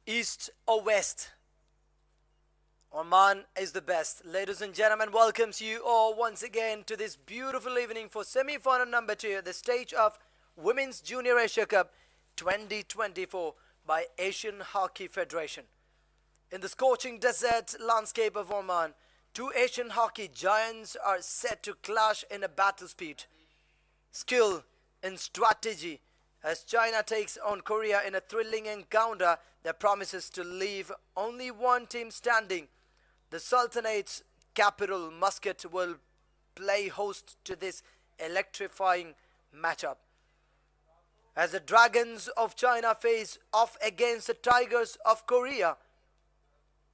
East or West? Oman is the best. Ladies and gentlemen, welcomes you all once again to this beautiful evening for semi-final number 2 at the stage of Women's Junior Asia Cup 2024 by Asian Hockey Federation. In the scorching desert landscape of Oman, two Asian hockey giants are set to clash in a battle speed, skill, and strategy as China takes on Korea in a thrilling encounter that promises to leave only one team standing. The Sultanate's capital, Muscat, will play host to this electrifying matchup. As the Dragons of China face off against the Tigers of Korea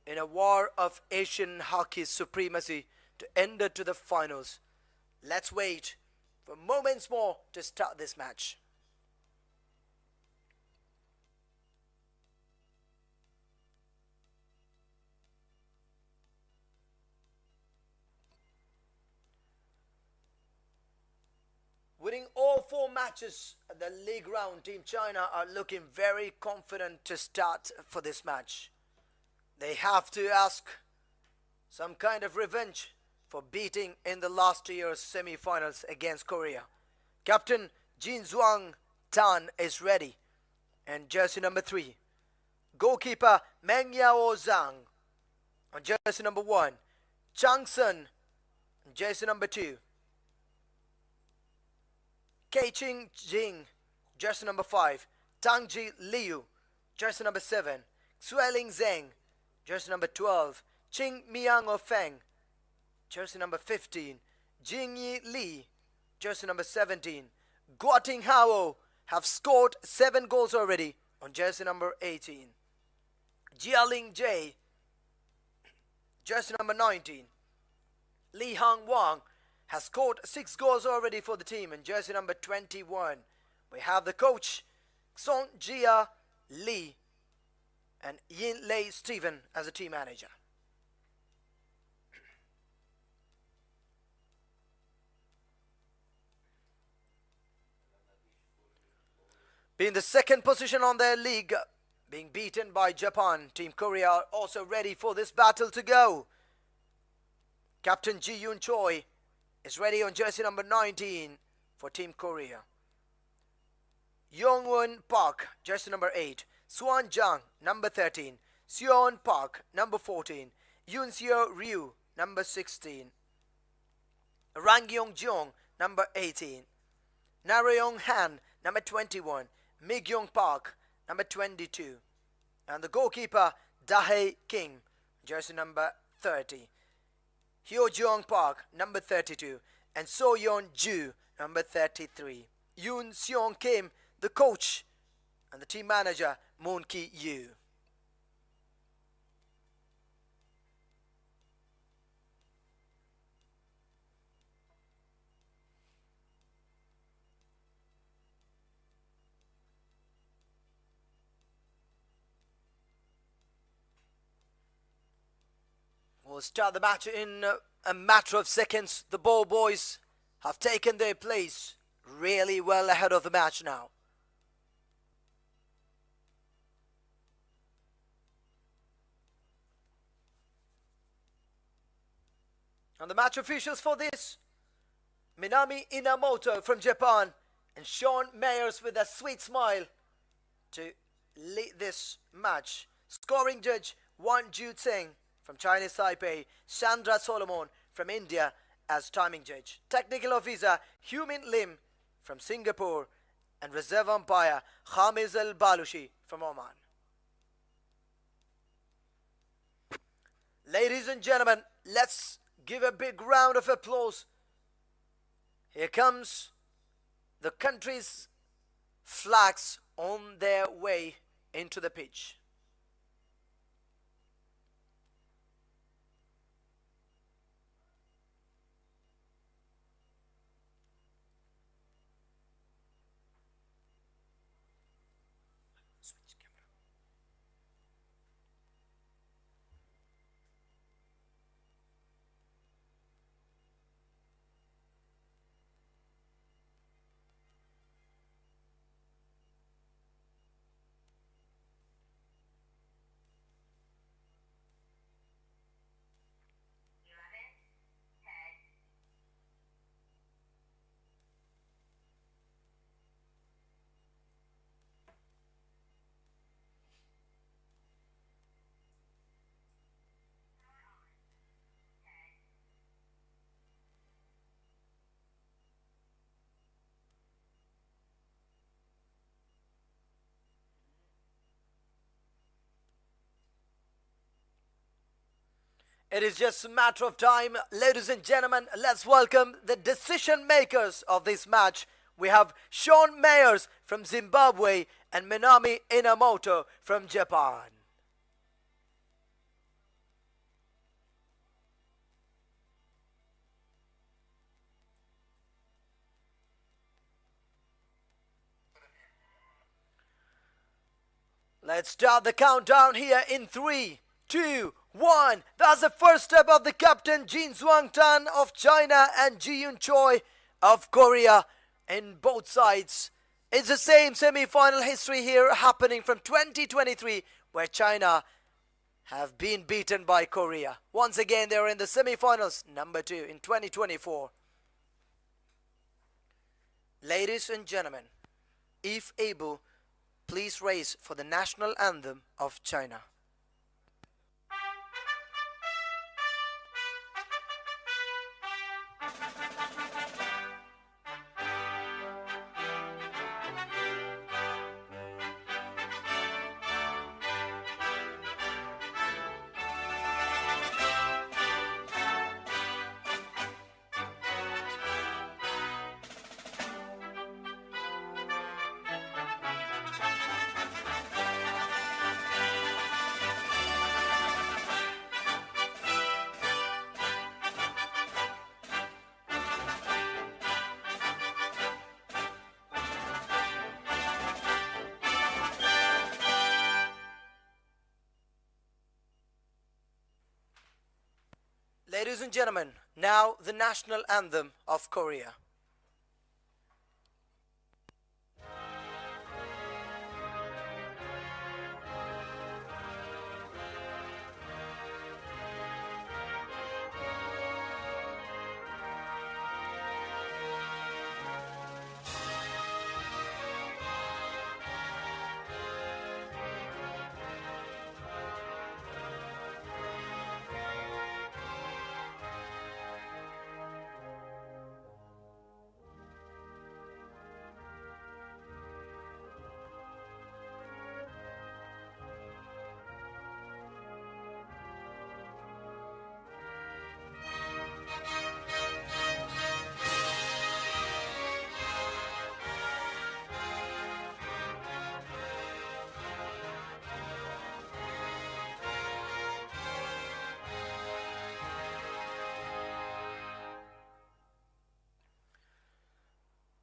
in a war of Asian hockey supremacy to enter to the finals. Let's wait for moments more to start this match. Winning all four matches at the league round, Team China are looking very confident to start for this match. They have to ask some kind of revenge for beating in the last year's semi-finals against Korea. Captain Jin Zhuang Tan is ready, and jersey number 3. Goalkeeper Meng Yao Zhang on jersey number 1. Chang Sun on jersey number 2. Kei Ching Jing, jersey number 5. Tang Ji Liu, jersey number 7. Xueling Zheng, jersey number 12. Qing Miang Feng, jersey number 15. Jingyi Li, jersey number 17. Guoting Hao have scored 7 goals already on jersey number 18. Jialing Jie, jersey number 19. Li Hang Wang has scored 6 goals already for the team in jersey number 21. We have the coach, Song Jia Li, and Yin Lei Stephen as a team manager. Being the second position on their league, being beaten by Japan, Team Korea are also ready for this battle to go. Captain Ji Yoon Choi is ready on jersey number 19 for Team Korea. Yongwon Park, jersey number 8. Swan Jang, number 13. Seon Park, number 14. Yoon Seo Ryu, number 16. Rang Yong Jong, number 18. Naryong Han, number 21. Migyong Park, number 22. And the goalkeeper, Dahae King, jersey number 30. Hyo Jeong Park, number 32, and So Yeon Ju, number 33. Yoon Seong Kim, the coach, and the team manager, Moon Ki Yu. We'll start the match in a matter of seconds. The ball boys have taken their place really well ahead of the match now. And the match officials for this, Minami Inamoto from Japan and Sean Mayers with a sweet smile to lead this match. Scoring judge Wan Ju Tseng from Chinese Taipei, Sandra Solomon from India as timing judge. Technical officer Humin Lim from Singapore, and reserve umpire Khamiz Al Balushi from Oman. Ladies and gentlemen, let's give a big round of applause. Here comes the country's flags on their way into the pitch. It is just a matter of time, ladies and gentlemen. Let's welcome the decision makers of this match. We have Sean Mayers from Zimbabwe and Minami Inamoto from Japan. Let's start the countdown here in 3, 2, 1. That's the first step of the captain Jin Zhuangtan of China and Ji Yun Choi of Korea in both sides. It's the same semi-final history here happening from 2023 where China have been beaten by Korea. Once again, they're in the semi-finals, number 2 in 2024. Ladies and gentlemen, if able, please raise for the national anthem of China. Ladies and gentlemen, now the national anthem of Korea.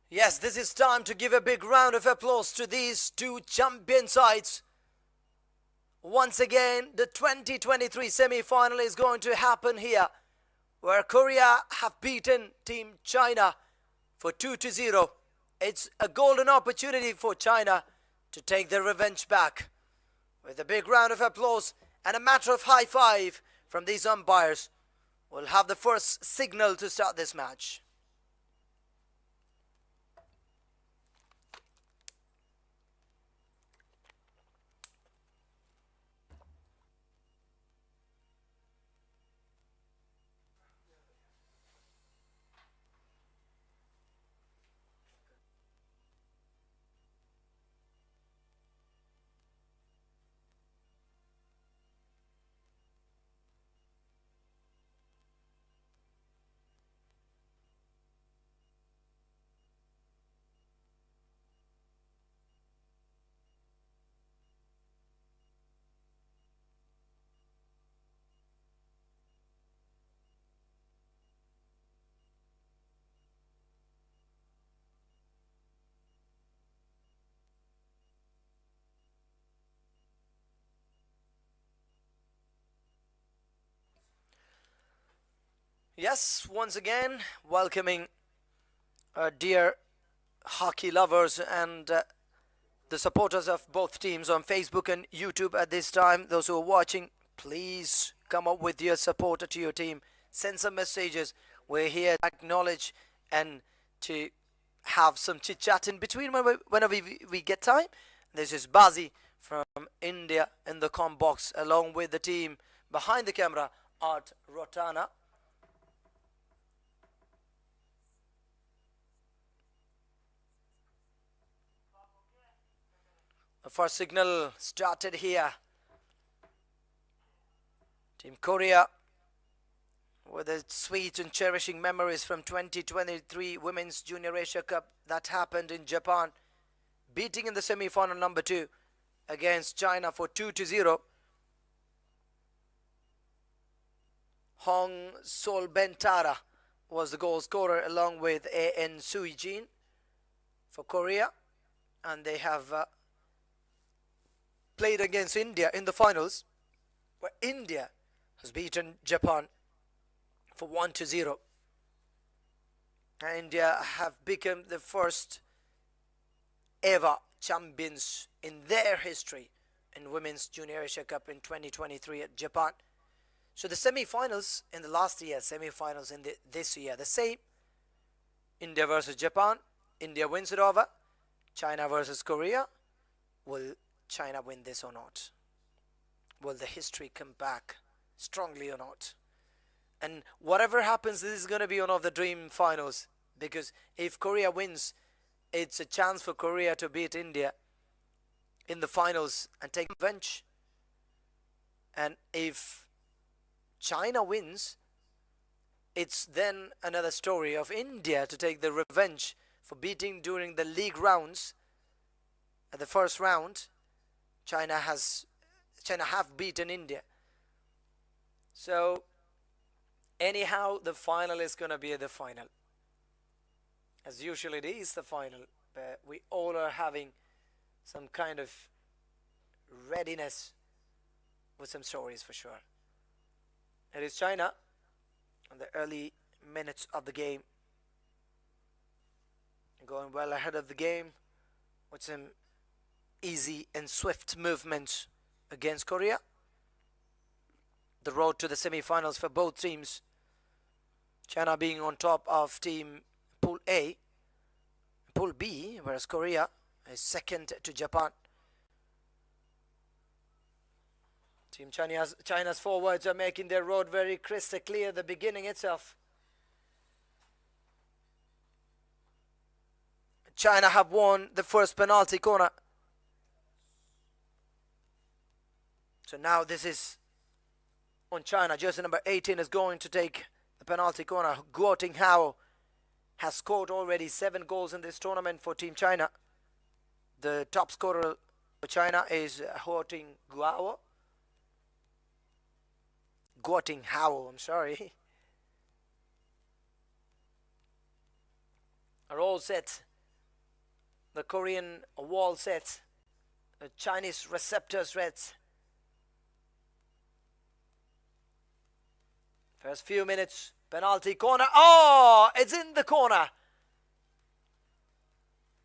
Yes, this is time to give a big round of applause to these two champion sides. Once again, the 2023 semi-final is going to happen here, where Korea have beaten Team China for 2-0. It's a golden opportunity for China to take their revenge back. With a big round of applause and a matter of high five from these umpires, we'll have the first signal to start this match. Yes, once again, welcoming our dear hockey lovers and the supporters of both teams on Facebook and YouTube at this time. Those who are watching, please come up with your support to your team. Send some messages. We're here to acknowledge and to have some chit chat in between whenever we get time. This is Bazi from India in the com box, along with the team behind the camera, Art Rotana. The first signal started here. Team Korea with the sweet and cherishing memories from 2023 Women's Junior Asia Cup that happened in Japan, beating in the semi-final number 2 against China for 2-0. Hong Solbentara was the goal scorer along with A.N. Suijin for Korea, and they have played against India in the finals, where India has beaten Japan for 1-0. And India have become the first ever champions in their history in Women's Junior Asia Cup in 2023 at Japan. So the semi-finals in the last year, semi-finals in this year, the same. India versus Japan. India wins it over. China versus Korea. Will China win this or not? Will the history come back strongly or not? And whatever happens, this is going to be one of the dream finals, because if Korea wins, it's a chance for Korea to beat India in the finals and take revenge. And if China wins, it's then another story of India to take the revenge for beating during the league rounds. At the first round, China have beaten India. So anyhow, the final is going to be the final. As usually it is the final, but we all are having some kind of readiness with some stories for sure. It is China in the early minutes of the game, going well ahead of the game with some easy and swift movement against Korea. The road to the semi-finals for both teams. China being on top of team Pool A, Pool B, whereas Korea is second to Japan. Team China's forwards are making their road very crystal clear at the beginning itself. China have won the first penalty corner. So now this is on China. Jersey number 18 is going to take the penalty corner. Guo Tinghao has scored already 7 goals in this tournament for Team China. The top scorer for China is Guo Tinghao. Guo Tinghao, I'm sorry. Are all set. The Korean wall set. The Chinese receptors set. First few minutes, penalty corner. Oh, it's in the corner.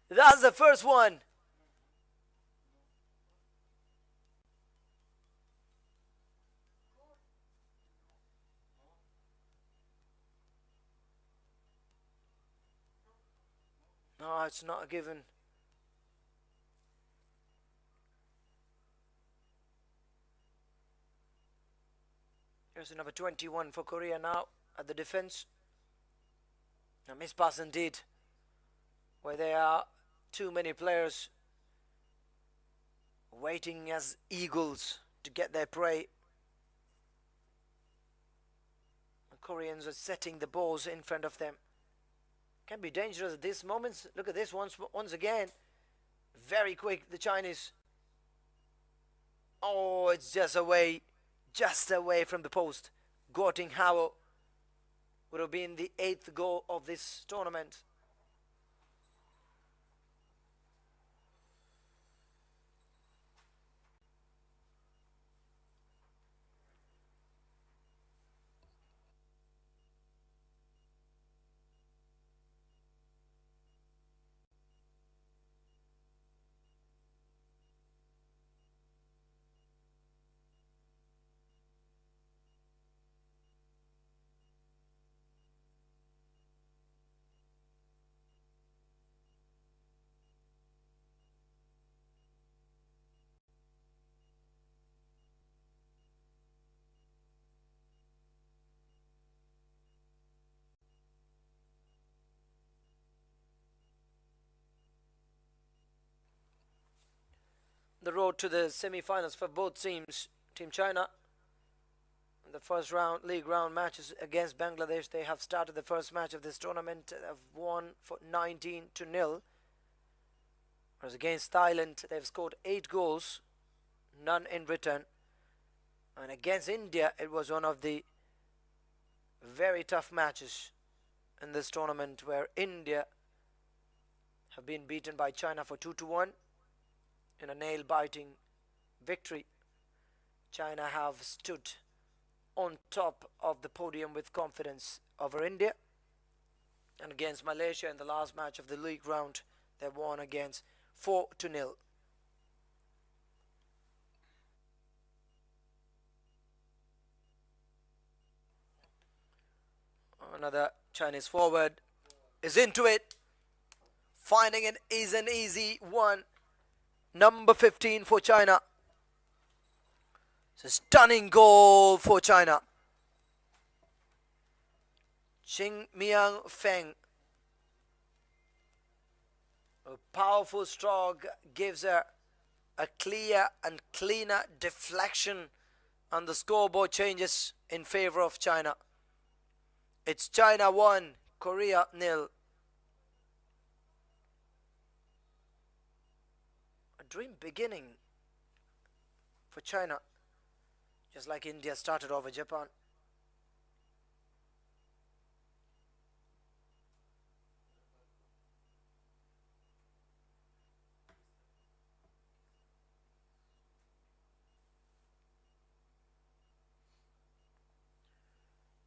That's the first one. No, it's not a given. Here's number 21 for Korea now at the defense. A miss pass indeed, where there are too many players waiting as eagles to get their prey. The Koreans are setting the balls in front of them. Can be dangerous at this moment. Look at this once again. Very quick, the Chinese. Oh, it's just away from the post. Guo Tinghao would have been the 8th goal of this tournament. The road to the semi-finals for both teams. Team China, the first round league round matches against Bangladesh. They have started the first match of this tournament. They have won for 19-0. Whereas against Thailand, they've scored 8 goals, none in return. And against India, it was one of the very tough matches in this tournament, where India have been beaten by China for 2-1 in a nail-biting victory. China have stood on top of the podium with confidence over India. And against Malaysia in the last match of the league round, they won against 4-0. Another Chinese forward is into it, finding it is an easy one. Number 15 for China. It's a stunning goal for China. Qing Miang Feng, a powerful stroke, gives her a clear and cleaner deflection, and the scoreboard changes in favor of China. It's China 1, Korea 0. A dream beginning for China, just like India started over Japan.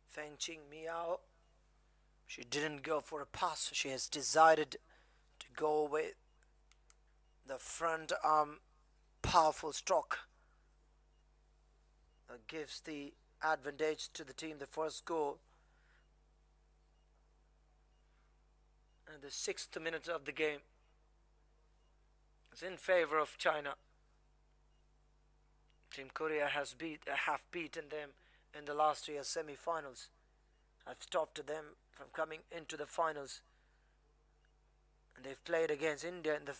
Feng Qing Miao, she didn't go for a pass. She has decided to go with the front arm powerful stroke that gives the advantage to the team. The first goal and the 6th minute of the game is in favor of China. Team Korea has beaten them in the last year's semi-finals. I've stopped them from coming into the finals, and they've played against India in the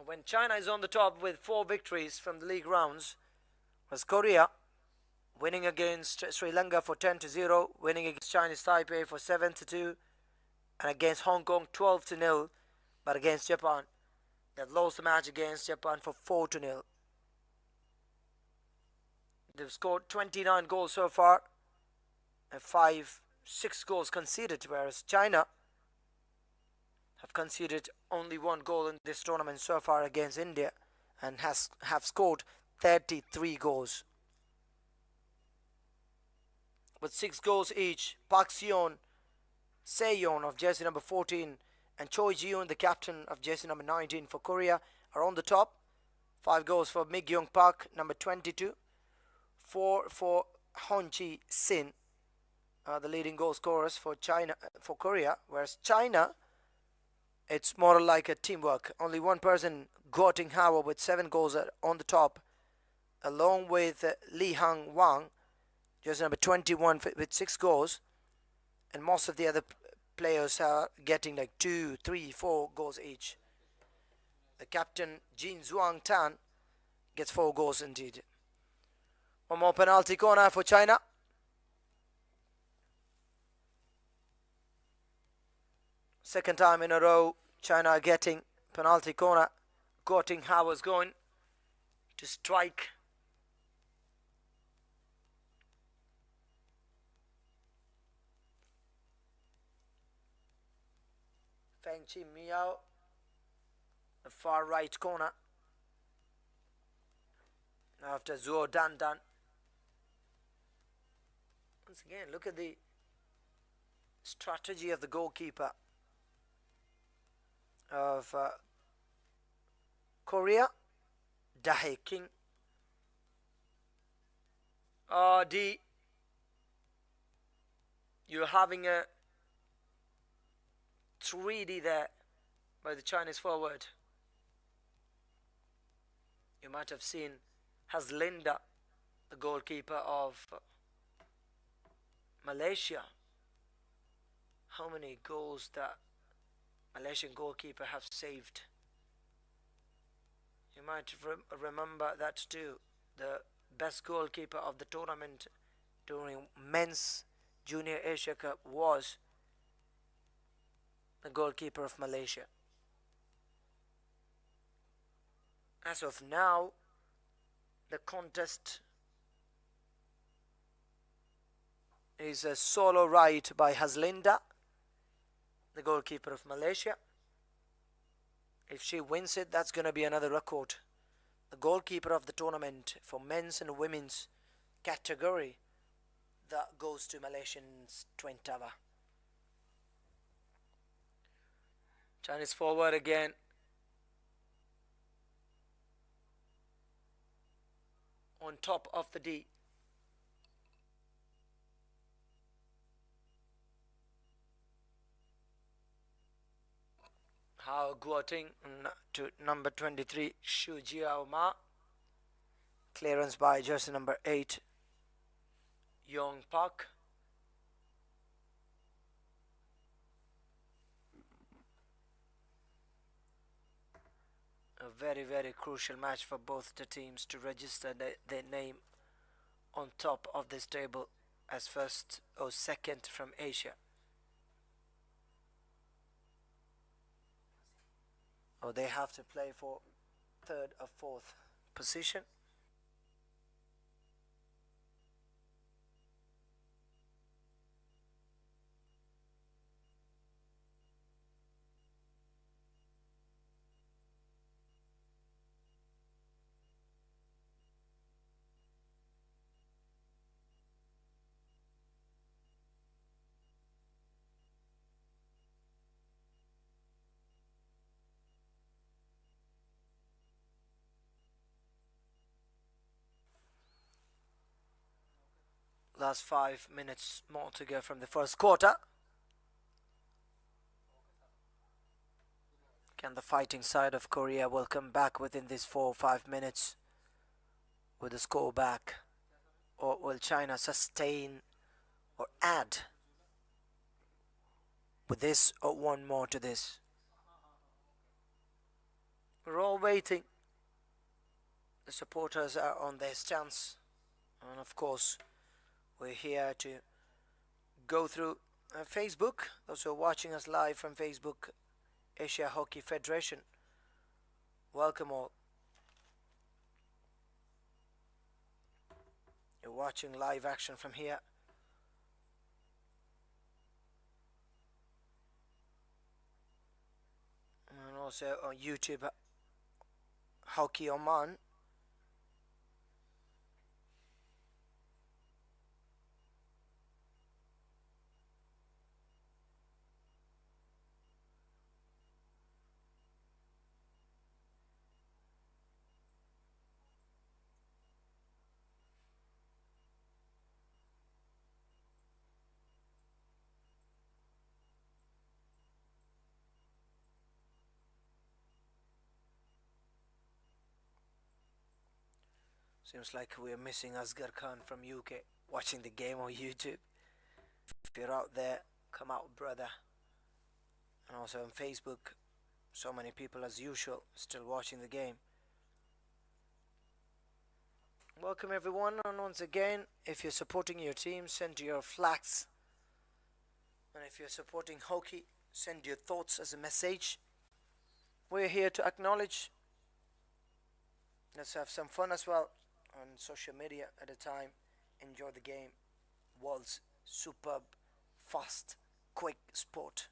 when China is on the top with 4 victories from the league rounds, was Korea winning against Sri Lanka for 10-0, winning against Chinese Taipei for 7-2, and against Hong Kong 12-0, but against Japan they've lost the match against Japan for 4-0. They've scored 29 goals so far and 6 goals conceded, whereas China have conceded only 1 goal in this tournament so far against India and have scored 33 goals. With 6 goals each, Park Se-yeon of jersey number 14 and Choi Ji-yoon, the captain of jersey number 19 for Korea, are on the top. 5 goals for Mi-kyung Park, number 22. 4 for Hon Chi-sin, the leading goal scorers for Korea, whereas China, it's more like a teamwork. Only one person, Goh Ting-hwa, with 7 goals on the top, along with Lee Hang-wang, jersey number 21, with 6 goals, and most of the other players are getting like 2, 3, 4 goals each. The captain, Jin Zhuang-tan, gets 4 goals indeed. One more penalty corner for China. Second time in a row, China are getting penalty corner. Goh Ting-hwa was going to strike. Feng Qing Miao, the far right corner. After Zhuo Dan. Once again, look at the strategy of the goalkeeper of Korea, Dae King. You're having a 3D there by the Chinese forward. You might have seen Haslinda, the goalkeeper of Malaysia. How many goals that Malaysian goalkeeper have saved? You might remember that too. The best goalkeeper of the tournament during men's Junior Asia Cup was the goalkeeper of Malaysia. As of now, the contest is a solo ride by Haslinda, the goalkeeper of Malaysia. If she wins it, that's going to be another record. The goalkeeper of the tournament for men's and women's category, that goes to Malaysians Twin Tower. Chinese forward again. On top of the D. Hao Guoting to number 23, Xu Jiao Ma. Clearance by jersey number 8, Yong Park. A very, very crucial match for both the teams to register their name on top of this table as first or second from Asia. Or they have to play for third or fourth position. Last 5 minutes more to go from the first quarter. Can the fighting side of Korea will come back within these 4 or 5 minutes with the score back? Or will China sustain or add with this or one more to this? We're all waiting. The supporters are on their stance. And of course, we're here to go through Facebook. Those who are watching us live from Facebook, Asia Hockey Federation, welcome all. You're watching live action from here. And also on YouTube, Hockey Oman. Seems like we're missing Asghar Khan from UK watching the game on YouTube. If you're out there, come out, brother. And also on Facebook, so many people as usual still watching the game. Welcome everyone, and once again, if you're supporting your team, send your flags. And if you're supporting hockey, send your thoughts as a message. We're here to acknowledge. Let's have some fun as well on social media at a time. Enjoy the game. World's superb, fast, quick sport.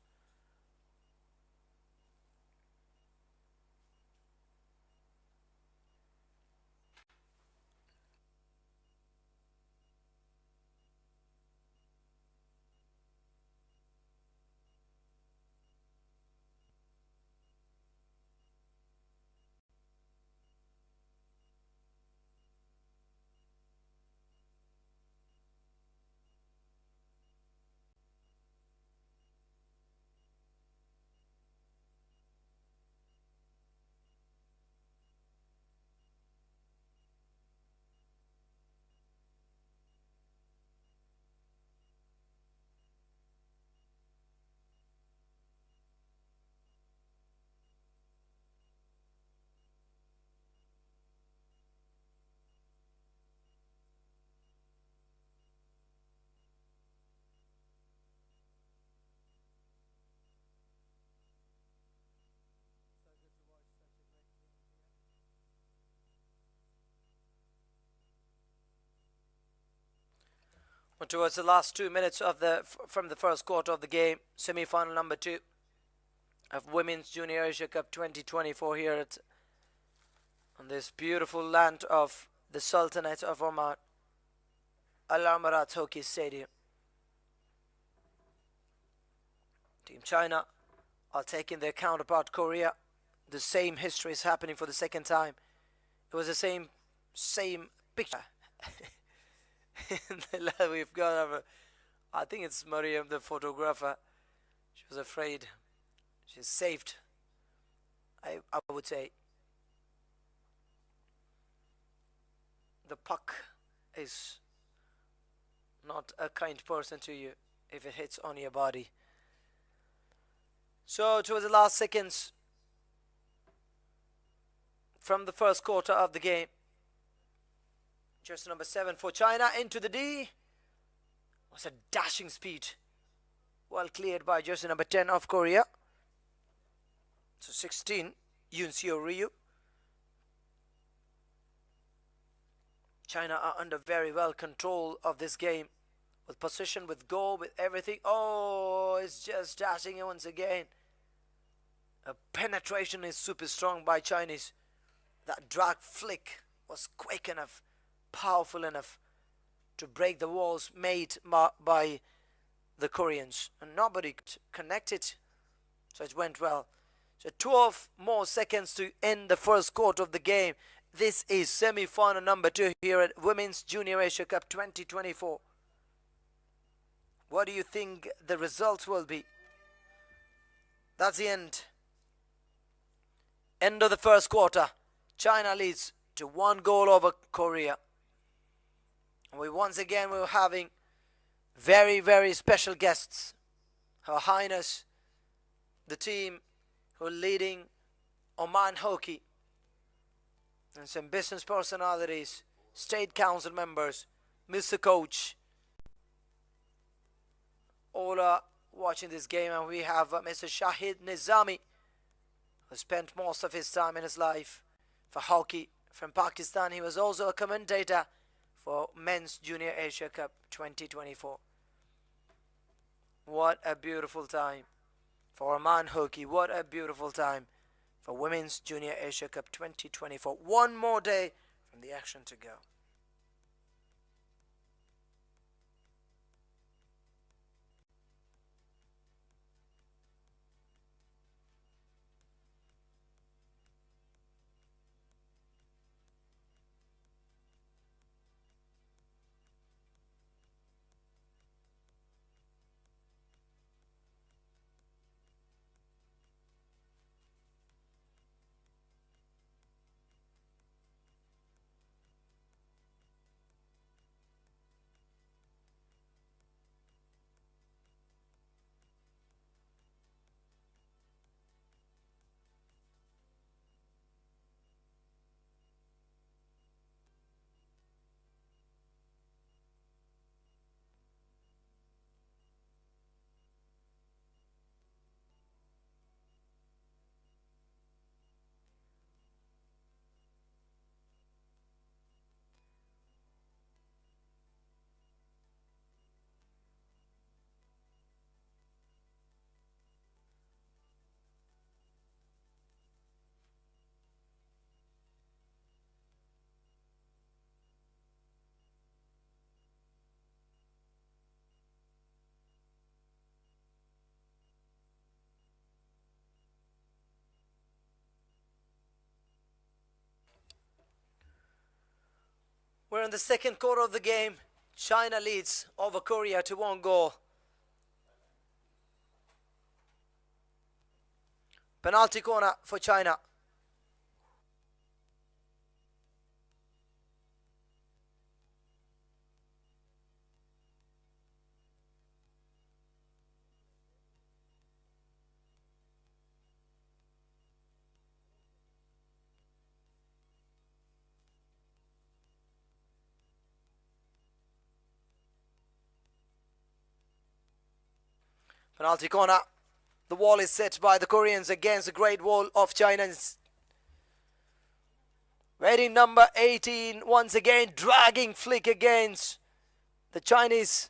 Towards the last 2 minutes of from the first quarter of the game, semi-final number 2 of Women's Junior Asia Cup 2024 here on this beautiful land of the Sultanate of Oman, Al Amarat Hockey Stadium. Team China are taking their counterpart Korea. The same history is happening for the second time. It was the same picture. We've got I think it's Mariam, the photographer. She was afraid. She's saved, I would say. The puck is not a kind person to you if it hits on your body. So towards the last seconds from the first quarter of the game, jersey number 7 for China into the D. It was a dashing speed. Well cleared by jersey number 10 of Korea. So 16, Yoon Seo Ryu. China are under very well control of this game. With position, with goal, with everything. Oh, it's just dashing it once again. A penetration is super strong by Chinese. That drag flick was quick enough, powerful enough to break the walls made by the Koreans. And nobody connected, so it went well. So 12 more seconds to end the first quarter of the game. This is semi-final number 2 here at Women's Junior Asia Cup 2024. What do you think the results will be? That's the end. End of the first quarter. China leads to 1 goal over Korea. Once again we're having very, very special guests. Her Highness, the team who are leading Oman hockey, and some business personalities, state council members, Mr. Coach, all are watching this game. And we have Mr. Shahid Nizami, who spent most of his time in his life for hockey from Pakistan. He was also a commentator for Men's Junior Asia Cup 2024. What a beautiful time for Oman hockey. What a beautiful time for Women's Junior Asia Cup 2024. One more day from the action to go. We're in the second quarter of the game. China leads over Korea to 1 goal. Penalty corner for China. Penalty corner. The wall is set by the Koreans against the great wall of China's. Rating number 18 once again dragging flick against the Chinese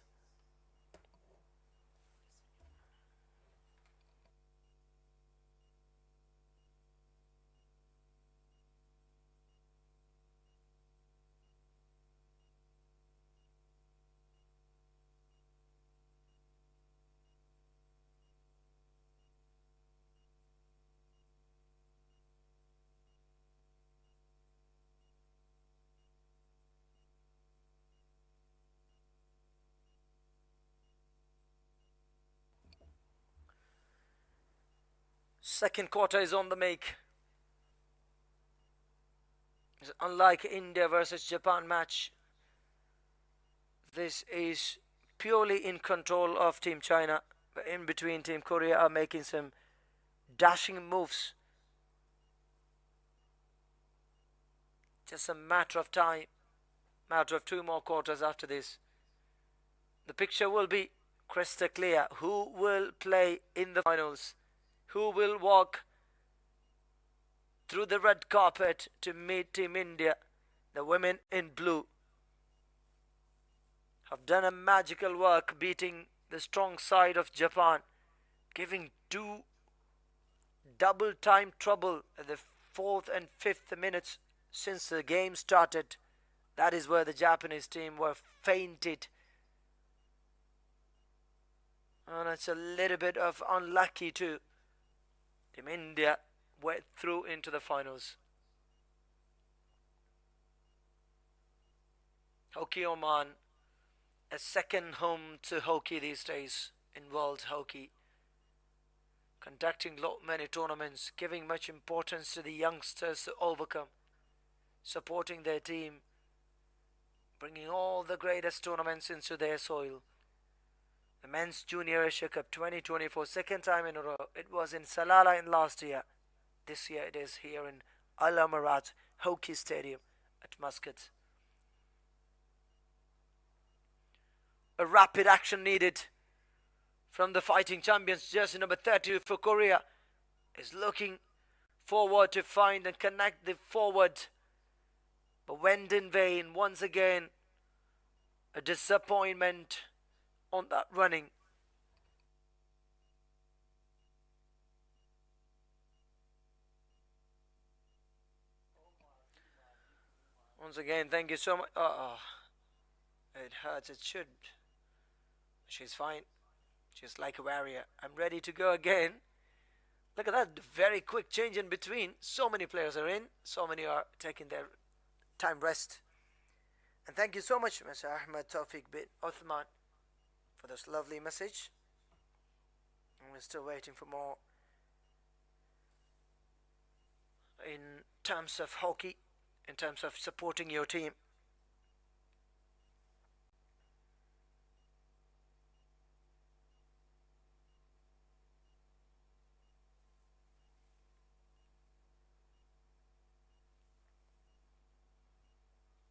Second quarter is on the make. Unlike India versus Japan match, this is purely in control of Team China. But in between, Team Korea are making some dashing moves. Just a matter of time, matter of 2 more quarters after this. The picture will be crystal clear. Who will play in the finals? Who will walk through the red carpet to meet Team India? The women in blue have done a magical work beating the strong side of Japan, giving 2 double time trouble at the 4th and 5th minutes since the game started. That is where the Japanese team were fainted. And it's a little bit of unlucky too. Team India went through into the finals. Hockey Oman, a second home to hockey these days in world hockey. Conducting many tournaments, giving much importance to the youngsters to overcome, supporting their team, bringing all the greatest tournaments into their soil. The Men's Junior Asia Cup 2024, second time in a row. It was in Salalah in last year. This year it is here in Al Amarat Hockey Stadium at Muscat. A rapid action needed from the fighting champions. Jersey number 30 for Korea is looking forward to find and connect the forward, but went in vain. Once again, a disappointment on that running. Once again, thank you so much. It hurts. It should. She's fine. She's like a warrior. I'm ready to go again. Look at that very quick change in between. So many players are in. So many are taking their time rest. And thank you so much, Mr. Ahmed Tawfiq bin Uthman, for this lovely message. And we're still waiting for more in terms of hockey, in terms of supporting your team.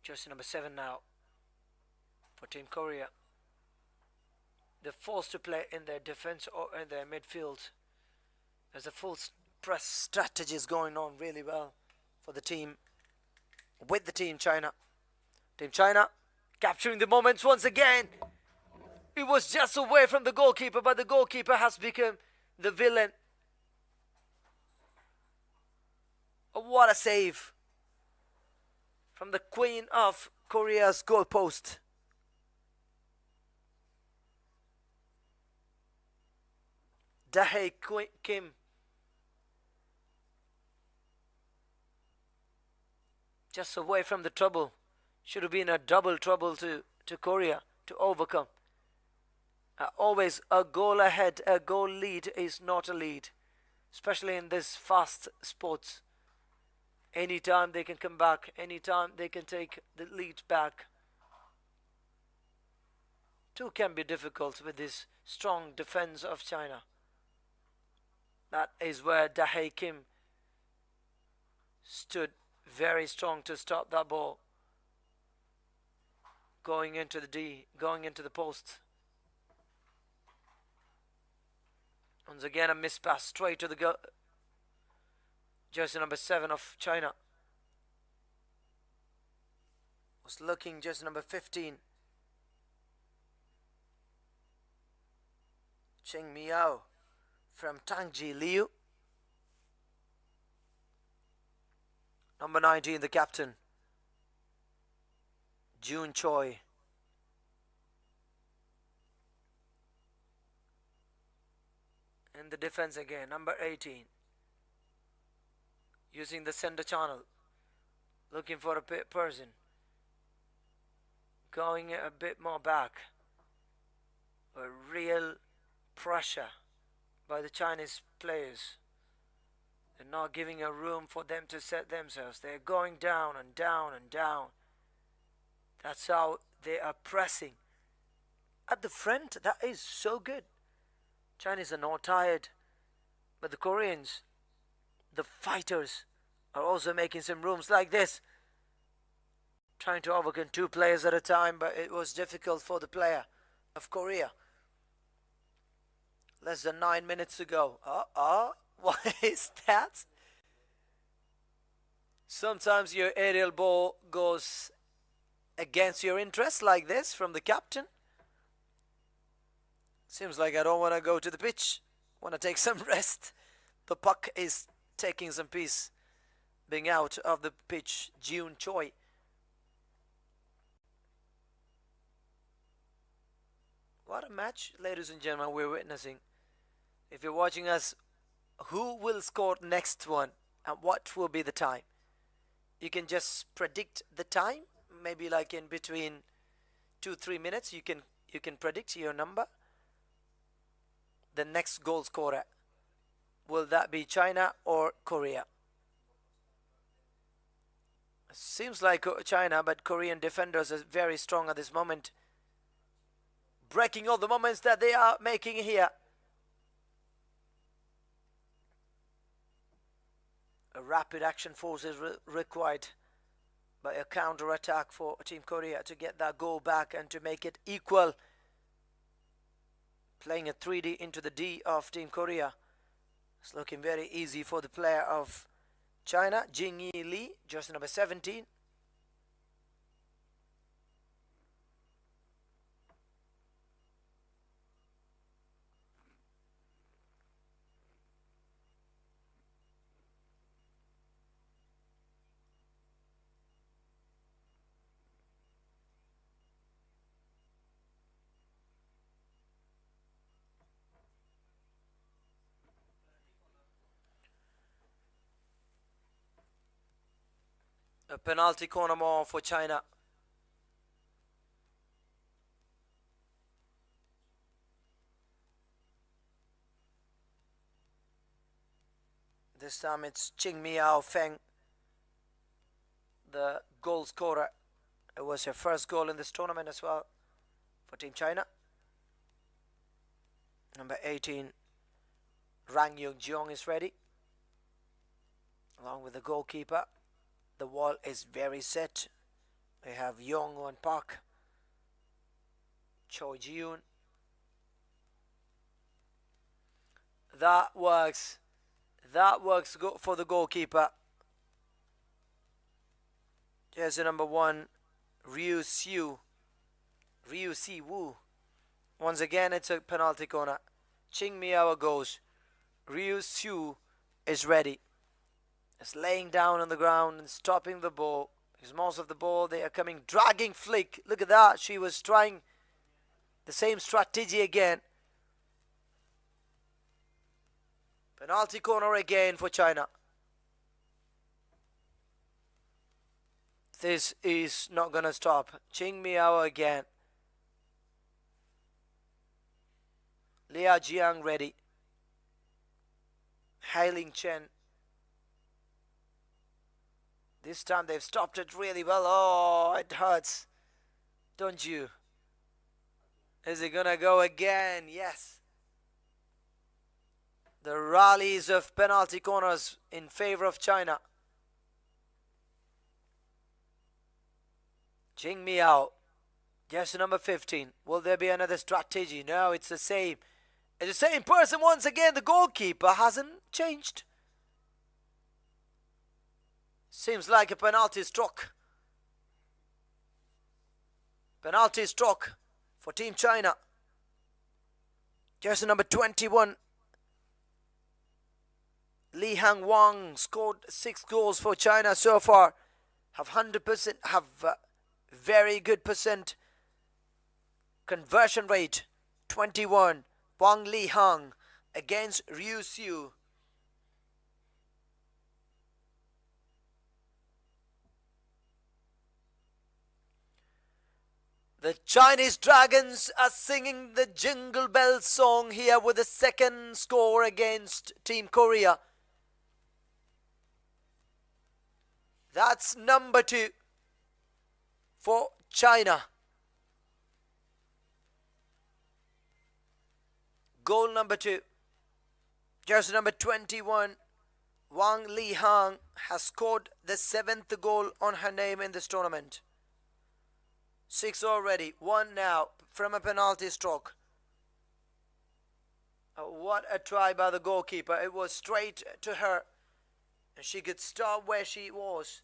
Jersey number 7 now for Team Korea. They're forced to play in their defense or in their midfield. There's a full press strategies going on really well for the team, with the Team China. Team China capturing the moments once again. It was just away from the goalkeeper, but the goalkeeper has become the villain. Oh, what a save from the queen of Korea's goalpost. Dae Kim. Just away from the trouble. Should have been a double trouble to Korea to overcome. Always a goal ahead, a goal lead is not a lead. Especially in this fast sports. Anytime they can come back, anytime they can take the lead back. Two can be difficult with this strong defense of China. That is where Dae Kim stood very strong to stop that ball going into the D, going into the post. Once again, a miss pass straight to the goal. Jersey number 7 of China was looking jersey number 15. Cheng Miao from Tangji Liu. Number 19, the captain, Jun Choi. In the defense again, number 18. Using the center channel, looking for a person, going a bit more back. A real pressure by the Chinese players. They're not giving a room for them to set themselves. They're going down and down and down. That's how they are pressing. At the front, that is so good. Chinese are not tired. But the Koreans, the fighters, are also making some rooms like this. Trying to overcome 2 players at a time, but it was difficult for the player of Korea. Less than 9 minutes to go. What is that? Sometimes your aerial ball goes against your interest like this from the captain. Seems like I don't want to go to the pitch. Want to take some rest. The puck is taking some peace being out of the pitch. June Choi. What a match, ladies and gentlemen, we're witnessing. If you're watching us, who will score next one and what will be the time? You can just predict the time, maybe like in between 2-3 minutes. You can predict your number. The next goal scorer, will that be China or Korea? Seems like China, but Korean defenders are very strong at this moment, breaking all the moments that they are making here. A rapid action force is required by a counter attack for Team Korea to get that goal back and to make it equal. Playing a 3D into the D of Team Korea. It's looking very easy for the player of China, Jingyi Lee, jersey number 17. A penalty corner more for China. This time it's Ching Miao Feng, the goal scorer. It was her first goal in this tournament as well for Team China. Number 18, Rang Yung-jeong is ready, along with the goalkeeper. The wall is very set. We have Yong Won Park, Choi Ji-yoon. That works. That works for the goalkeeper. Jersey number 1, Ryu Si-woo. Once again, it's a penalty corner. Ching Miao goes. Ryu Si-woo is ready. It's laying down on the ground and stopping the ball. Because most of the ball, they are coming, dragging flick. Look at that. She was trying the same strategy again. Penalty corner again for China. This is not going to stop. Ching Miao again. Lia Jiang ready. Hailing Chen. This time they've stopped it really well. Oh, it hurts. Don't you? Is it gonna go again? Yes. The rallies of penalty corners in favor of China. Ching Miao. Jersey number 15. Will there be another strategy? No, it's the same. It's the same person once again. The goalkeeper hasn't changed. Seems like a penalty stroke. Penalty stroke for Team China. Jersey number 21. Li Hang Wang scored 6 goals for China so far. Have 100%, have very good percent conversion rate. 21. Wang Li Hang against Ryu Si-woo. The Chinese Dragons are singing the Jingle Bell song here with the second score against Team Korea. That's number 2 for China. Goal number 2. Jersey number 21, Wang Lihang, has scored the 7th goal on her name in this tournament. 6 already, 1 now from a penalty stroke. What a try by the goalkeeper. It was straight to her. And she could stop where she was.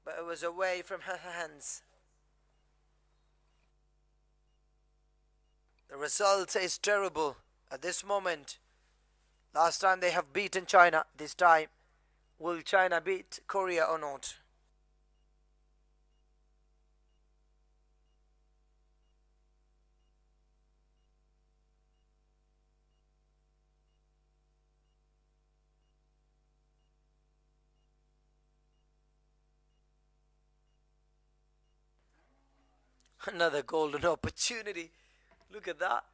But it was away from her hands. The result is terrible at this moment. Last time they have beaten China. This time, will China beat Korea or not? Another golden opportunity. Look at that.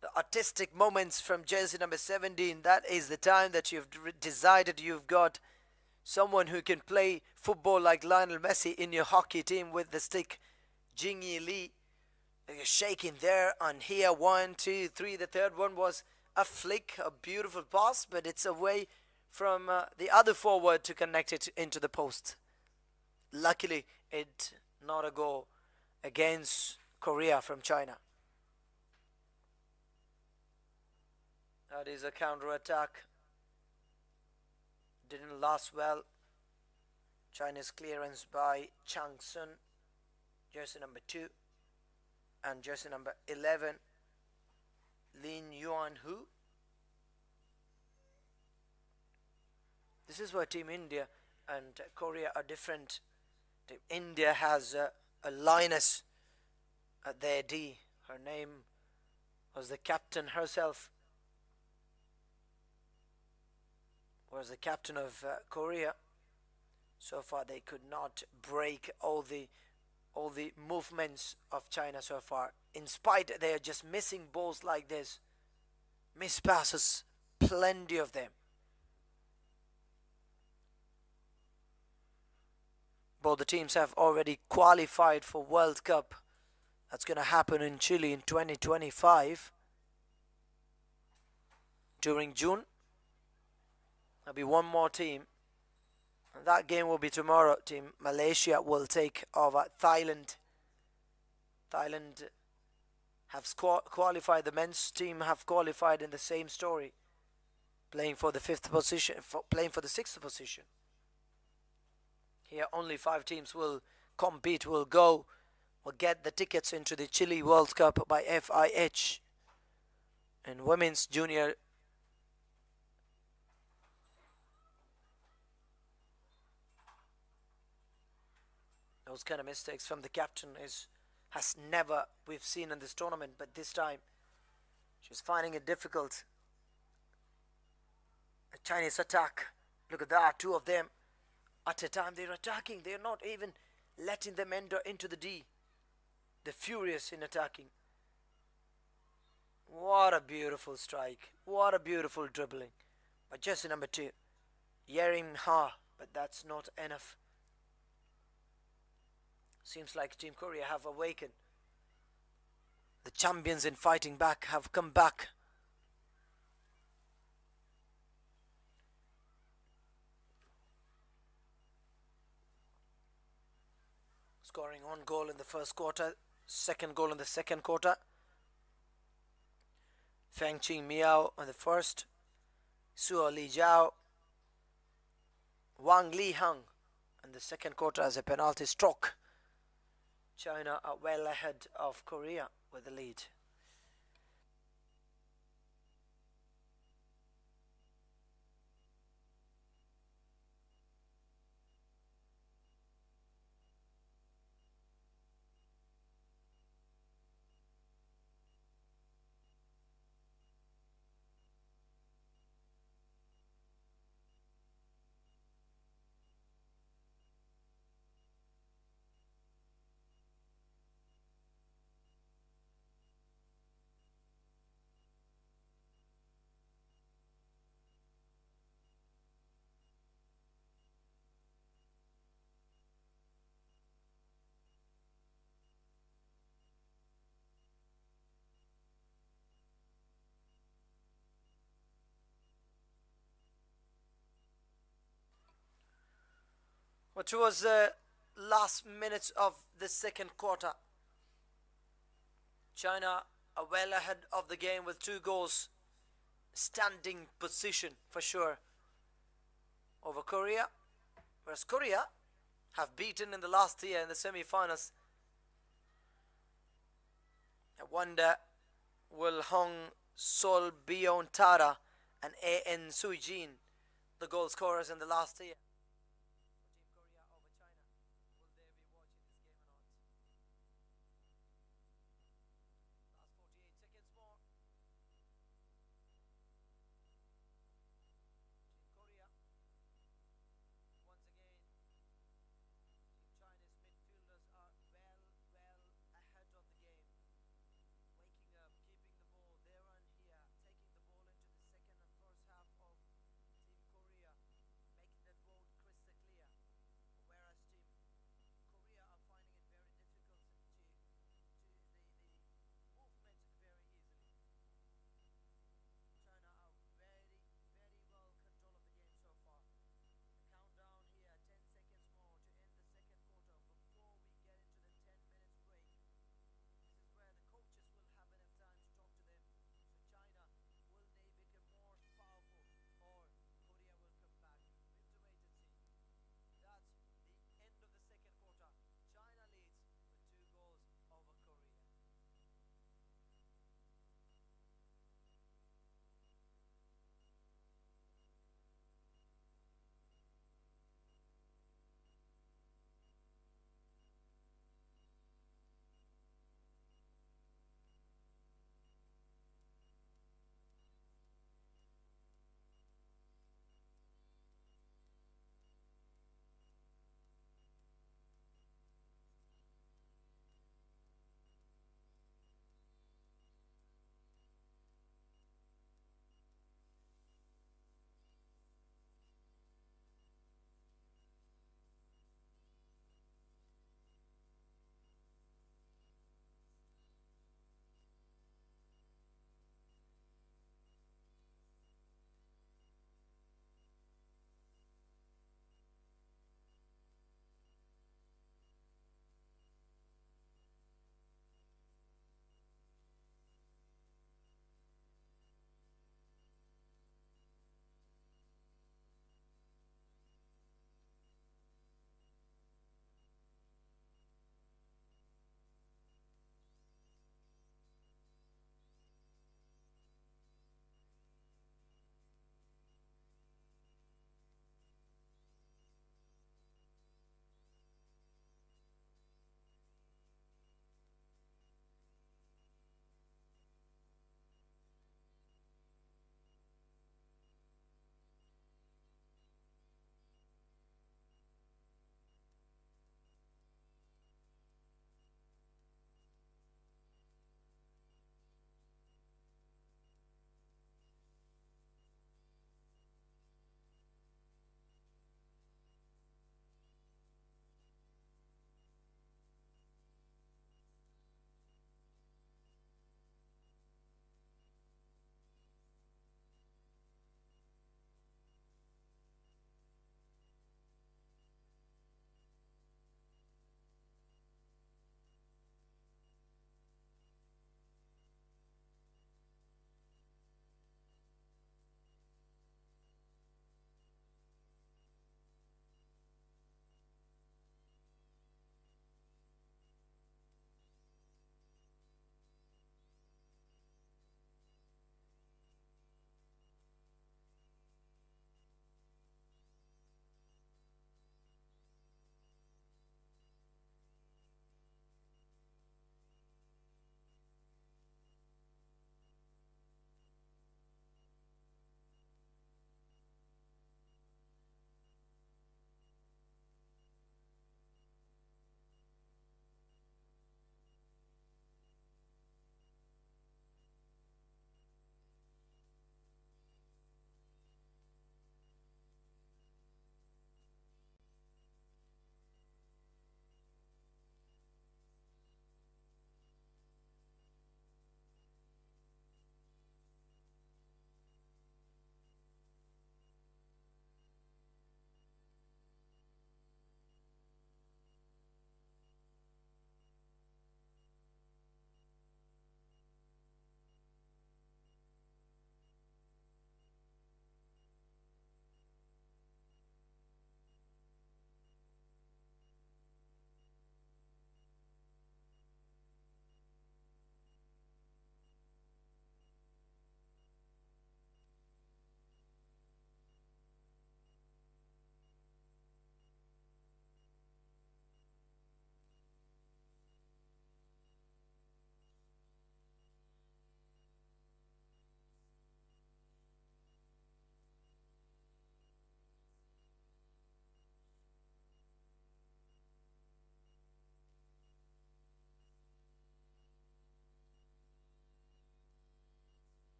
The artistic moments from jersey number 17. That is the time that you've decided you've got someone who can play football like Lionel Messi in your hockey team with the stick. Jingyi Lee. You're shaking there and here. 1, 2, 3. The third one was a flick, a beautiful pass, but it's away from the other forward to connect it into the post. Luckily, it not a goal against Korea from China. That is a counter-attack. Didn't last well. China's clearance by Chang Sun, jersey number 2, and jersey number 11, Lin Yuan Hu. This is why Team India and Korea are different. Team India has a lioness at their D. Her name was the captain herself. Was the captain of Korea. So far they could not break all the movements of China so far. In spite they are just missing balls like this. Miss passes, plenty of them. Both the teams have already qualified for World Cup. That's going to happen in Chile in 2025 during June. There'll be one more team. And that game will be tomorrow. Team Malaysia will take over Thailand. Thailand have qualified. The men's team have qualified in the same story, playing for the 5th position, playing for the 6th position. Here only 5 teams will compete, will get the tickets into the Chile World Cup by FIH. And women's junior those kind of mistakes from the captain has never we've seen in this tournament, but this time she's finding it difficult. A Chinese attack. Look at that, 2 of them at a time. They're attacking. They're not even letting them enter into the D. They're furious in attacking. What a beautiful strike. What a beautiful dribbling. But jersey number 2, Yerim Ha. But that's not enough. Seems like Team Korea have awakened. The champions in fighting back have come back. Scoring 1 goal in the first quarter, 2nd goal in the 2nd quarter. Feng Qing Miao on the first, Suo Li Jiao, Wang Lihang in the 2nd quarter as a penalty stroke. China are well ahead of Korea with the lead. towards the last minutes of the second quarter. China are well ahead of the game with 2 goals, standing position for sure over Korea, whereas Korea have beaten in the last year in the semi-finals. I wonder, will Hong Sol Bion Tara and A.N. Sujin, the goal scorers in the last year for Team Korea over China, will they be watching this game or not? Last 48 seconds more. Team Korea once again. Team China's midfielders are well ahead of the game. Waking up, keeping the ball there and here, taking the ball into the second and first half of Team Korea, making that ball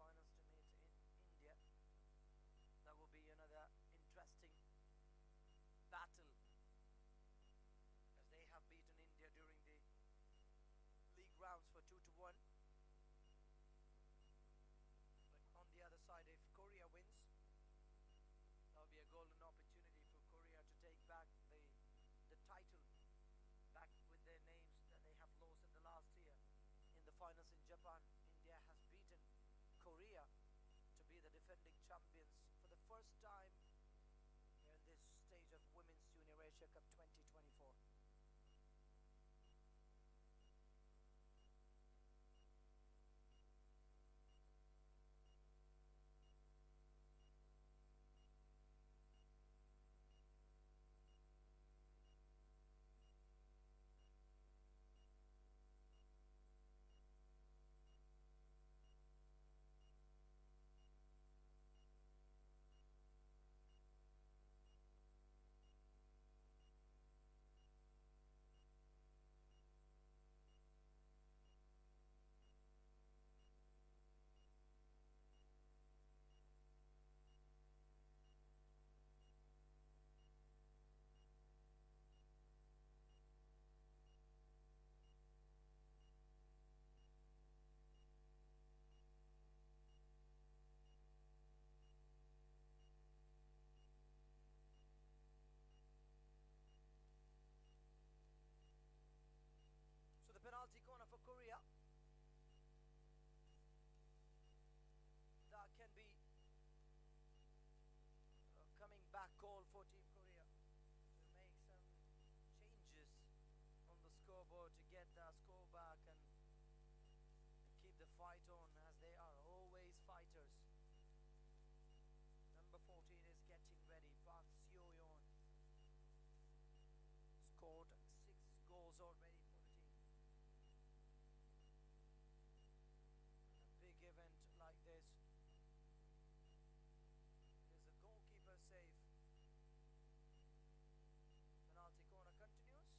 semi-finals to meet in India. That will be another interesting battle, as they have beaten India during the league rounds for 2-1. But on the other side, if Korea wins, that will be a golden opportunity for Korea to take back the title, back with their names that they have lost in the last year. In the finals in Japan, India has beaten Korea to be the defending champions for the first time in this stage of Women's Junior Asia Cup 2024. So the penalty corner for Korea. That can be a coming back call for Team Korea to make some changes on the scoreboard to get the score back and keep the fight on, as they are always fighters. Number 14 is getting ready. Park Seo-yeon scored 6 goals already for the team. A big event like this, there's a goalkeeper save. Penalty corner continues.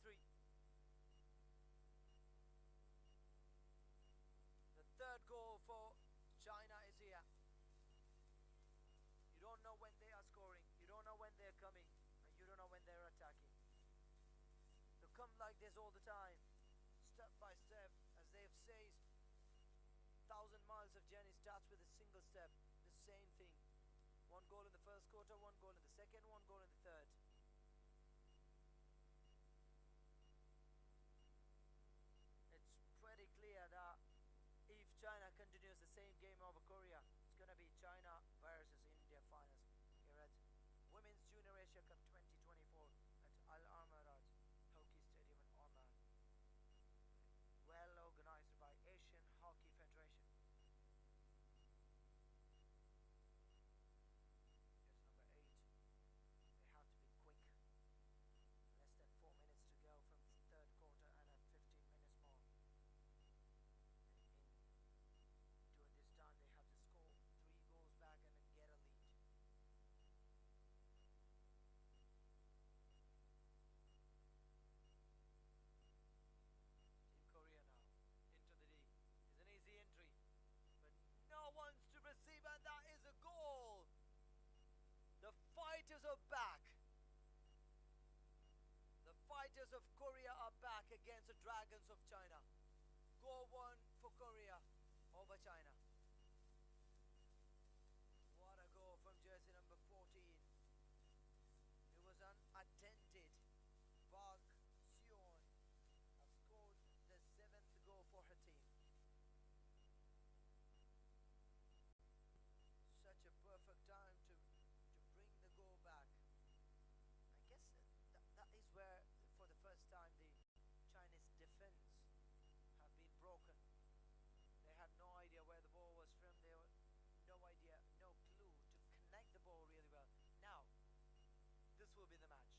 3. The third goal for China is here. You don't know when they are scoring, you don't know when they're coming, and you don't know when they're attacking. They come like this all the time, step by step. As they've said, 1,000 miles of journey starts with a single step. The same thing. One goal in the first quarter, one goal in the second, one goal in the third. It's pretty clear that if China continues the same game over Korea, it's gonna be China versus India finals here at Women's Junior Asia Cup 2024 at Al Amarat Hockey Stadium in Oman. Well organized by Asian Hockey Federation. Here's number 8. They have to be quick. Less than 4 minutes to go from the third quarter and 15 minutes more. During this time they have to score 3 goals back and get a lead. Team Korea now into the D. It's an easy entry, but no one's to receive, and that is a goal. The fighters are back. The fighters of Korea are back against the Dragons of China. Goal 1 for Korea over China. What a goal from jersey number 14. It was unattended. Park Seon has scored the 7th goal for her team. Such a perfect time to bring the goal back. I guess that is where, for the first time, the Chinese defense have been broken. They had no idea where the ball was from. They were no idea, no clue to connect the ball really well. Now, this will be the match.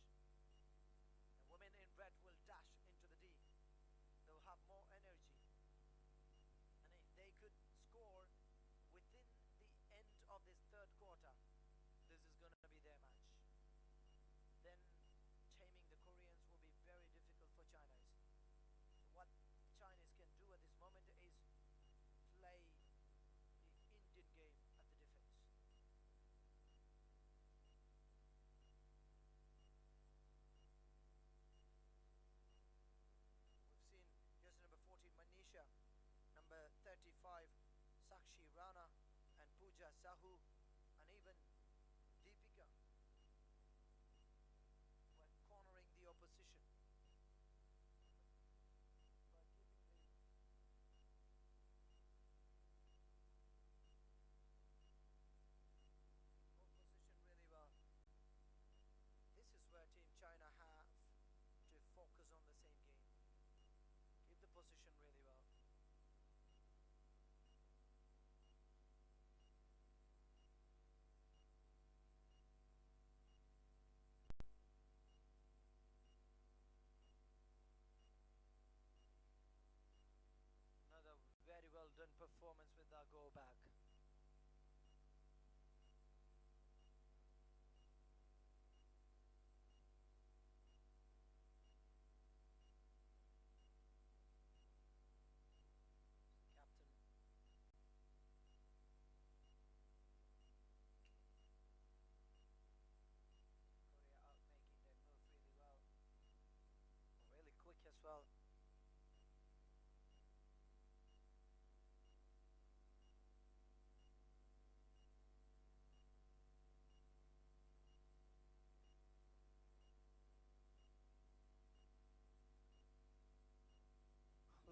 The women in red will dash into the D. They'll have more energy. And if they could score within the end of this third quarter, this is going to be their match. Then taming the Koreans will be very difficult for Chinese. So what Chinese can do at this moment is play the Indian game at the defense. We've seen jersey number 14 Manisha, number 35 Sakshi Rana, and Pooja Sahu, and even Deepika were cornering the opposition. By giving the opposition really well. This is where Team China have to focus on the same game. Keep the position really well. Another very well done performance with our goal back. Captain. Korea out making their move really well. Really quick as well.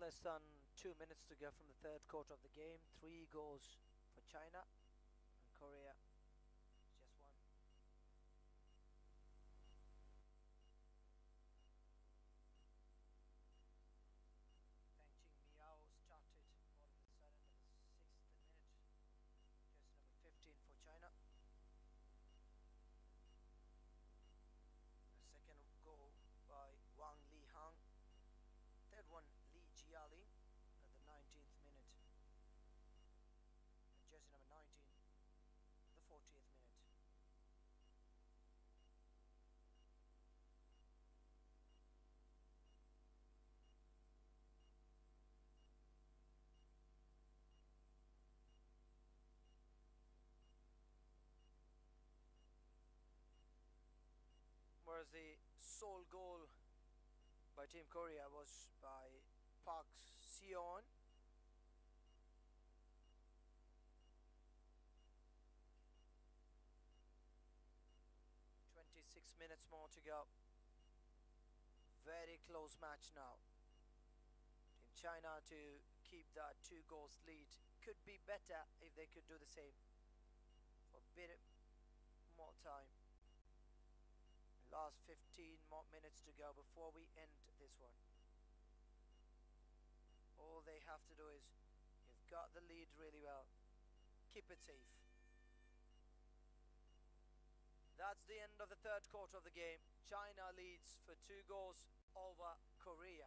Less than 2 minutes to go from the third quarter of the game. 3 goals for China, and Korea just 1. Tang Ching Miao started all of a sudden at the 6th minute. Just number 15 for China. The second goal by Wang Li Hang. Third one, Li Jialing at the 19th minute. And jersey number 19. The was the sole goal by Team Korea was by Park Seon. 26 minutes more to go. Very close match now. Team China to keep that 2 goals lead. Could be better if they could do the same for a bit more time. Last 15 more minutes to go before we end this one. All they have to do is, you've got the lead really well, keep it safe. That's the end of the third quarter of the game. China leads for 2 goals over Korea.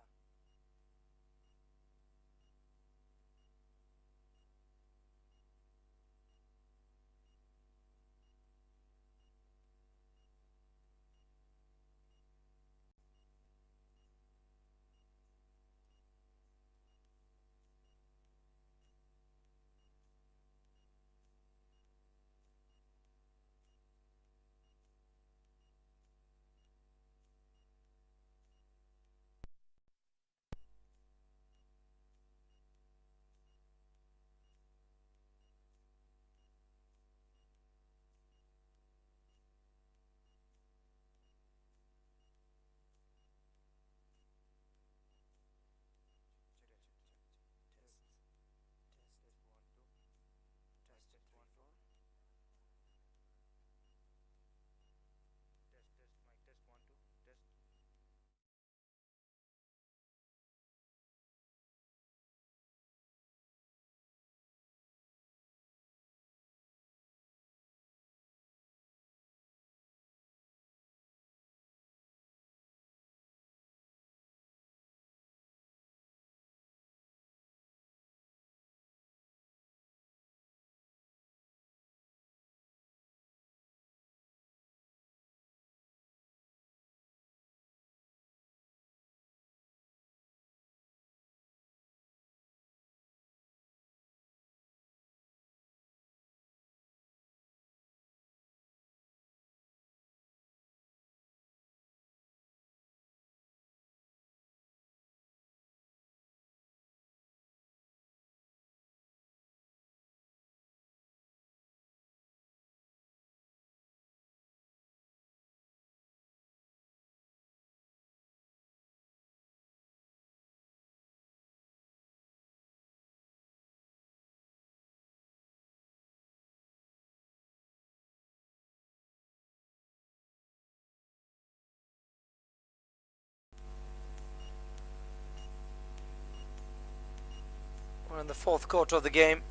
We're in the fourth quarter of the game.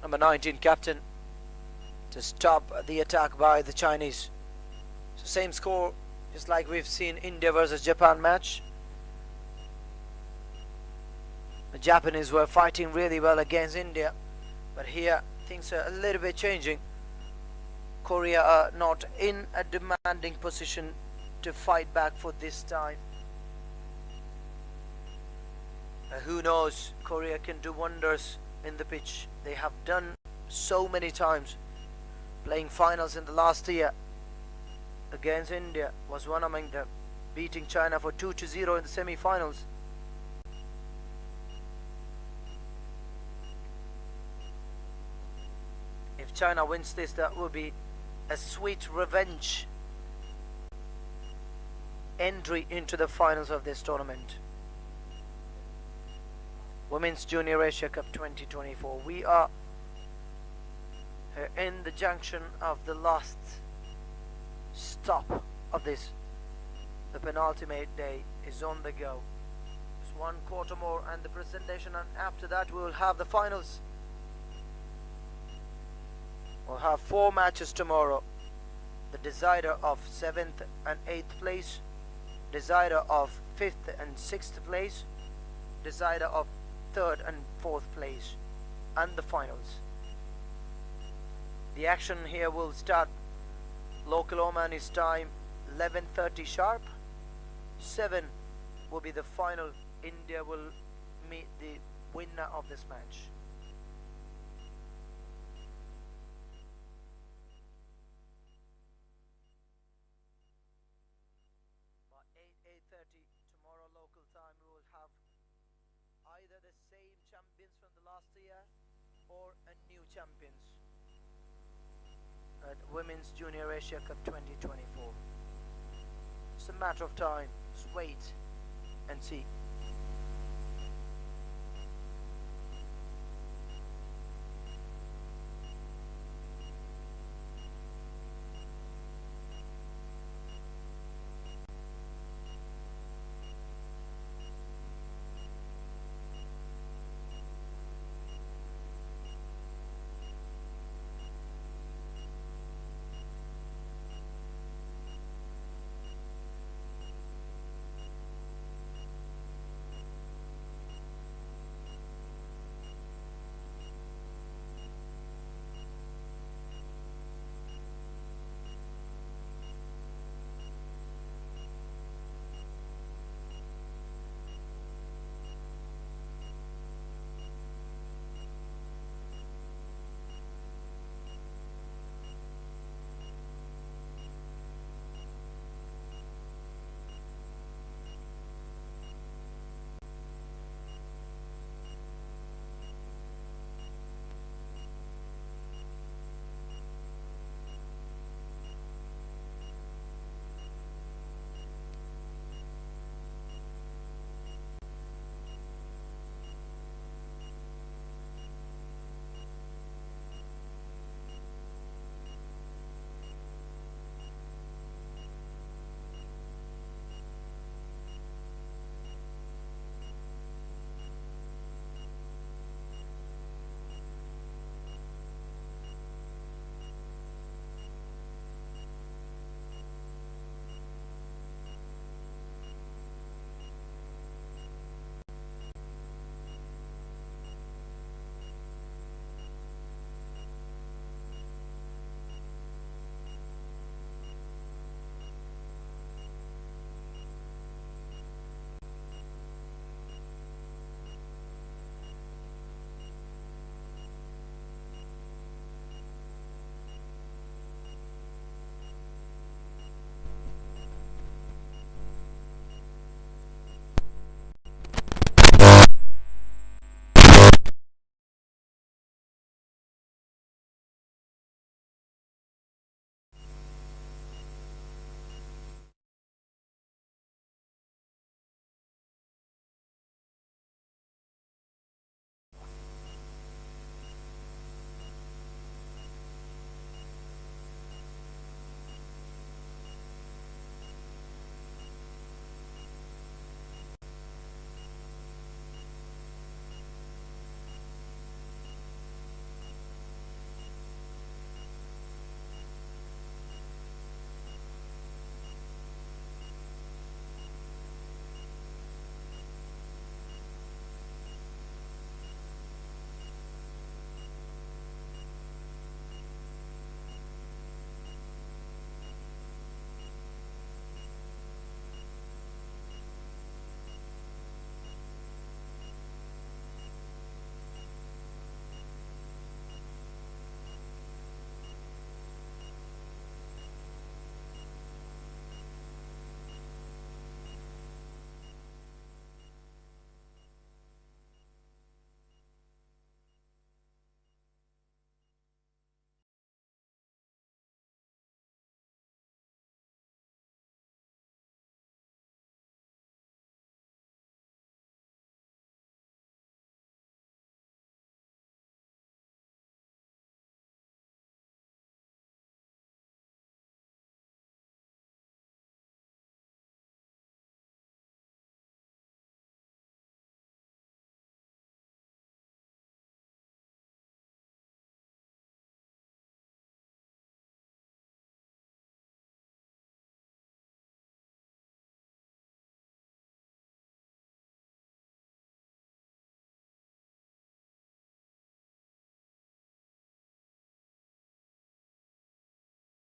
Number 19 captain to stop the attack by the Chinese. So same score just like we've seen India versus Japan match. The Japanese were fighting really well against India, but here things are a little bit changing. Korea are not in a demanding position to fight back for this time. Who knows, Korea can do wonders in the pitch. They have done so many times. Playing finals in the last year against India was one among them, beating China for 2-0 in the semi-finals. If China wins this, that will be a sweet revenge entry into the finals of this tournament. Women's Junior Asia Cup 2024. We are in the junction of the last stop of this. The penultimate day is on the go. Just 1 quarter more and the presentation, and after that we will have the finals. We'll have 4 matches tomorrow. The decider of 7th and 8th place, decider of 5th and 6th place, decider of 3rd and 4th place, and the finals. The action here will start local Oman is time 11:30 sharp, 7 will be the final. India will meet the winner of this match. By 8:30 tomorrow local time, we will have either the same champions from the last year or a new champions at Women's Junior Asia Cup 2024. It's a matter of time. Just wait and see.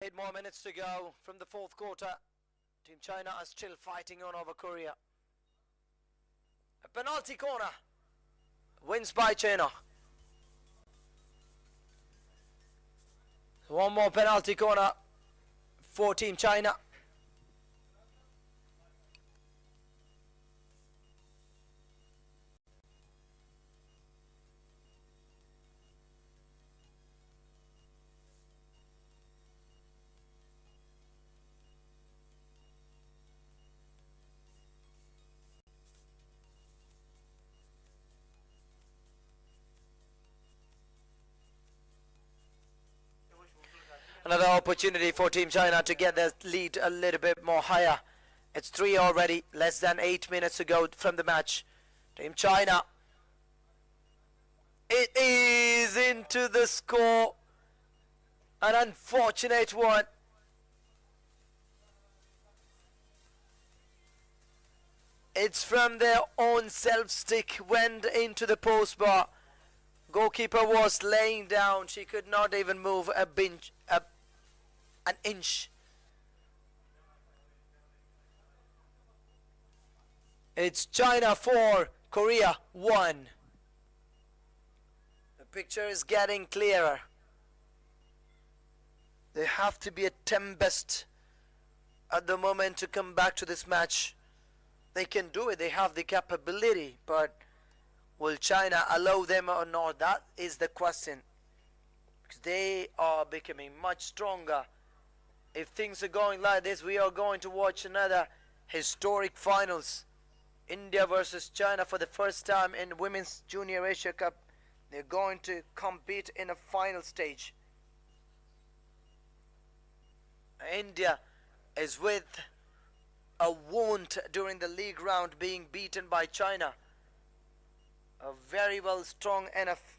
Eight more minutes to go from the fourth quarter. Team China are still fighting on over Korea. penalty corner. Wins by China. One more penalty corner for Team China. Another opportunity for Team China to get their lead a little bit more higher. It's 3 already, less than 8 minutes to go from the match. Team China. It is into the score. An unfortunate one. It's from their own self-stick, went into the post bar. Goalkeeper was laying down. She could not even move an inch. It's China 4, Korea 1. The picture is getting clearer. They have to be at 10 best at the moment to come back to this match. They can do it. They have the capability, but will China allow them or not? That is the question. Because they are becoming much stronger. If things are going like this, we are going to watch another historic finals. India versus China for the first time in Women's Junior Asia Cup. They're going to compete in a final stage. India is with a wound during the league round, being beaten by China. Are very well strong enough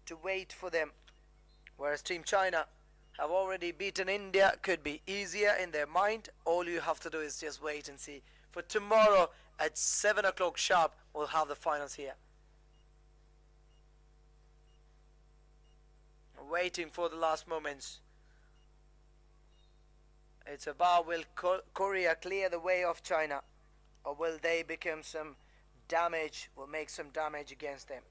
to wait for them. Whereas Team China have already beaten India. Could be easier in their mind. All you have to do is just wait and see. For tomorrow at 7 o'clock sharp, we'll have the finals here. Waiting for the last moments. It's about, will Korea clear the way of China, or will they become some damage, will make some damage against them?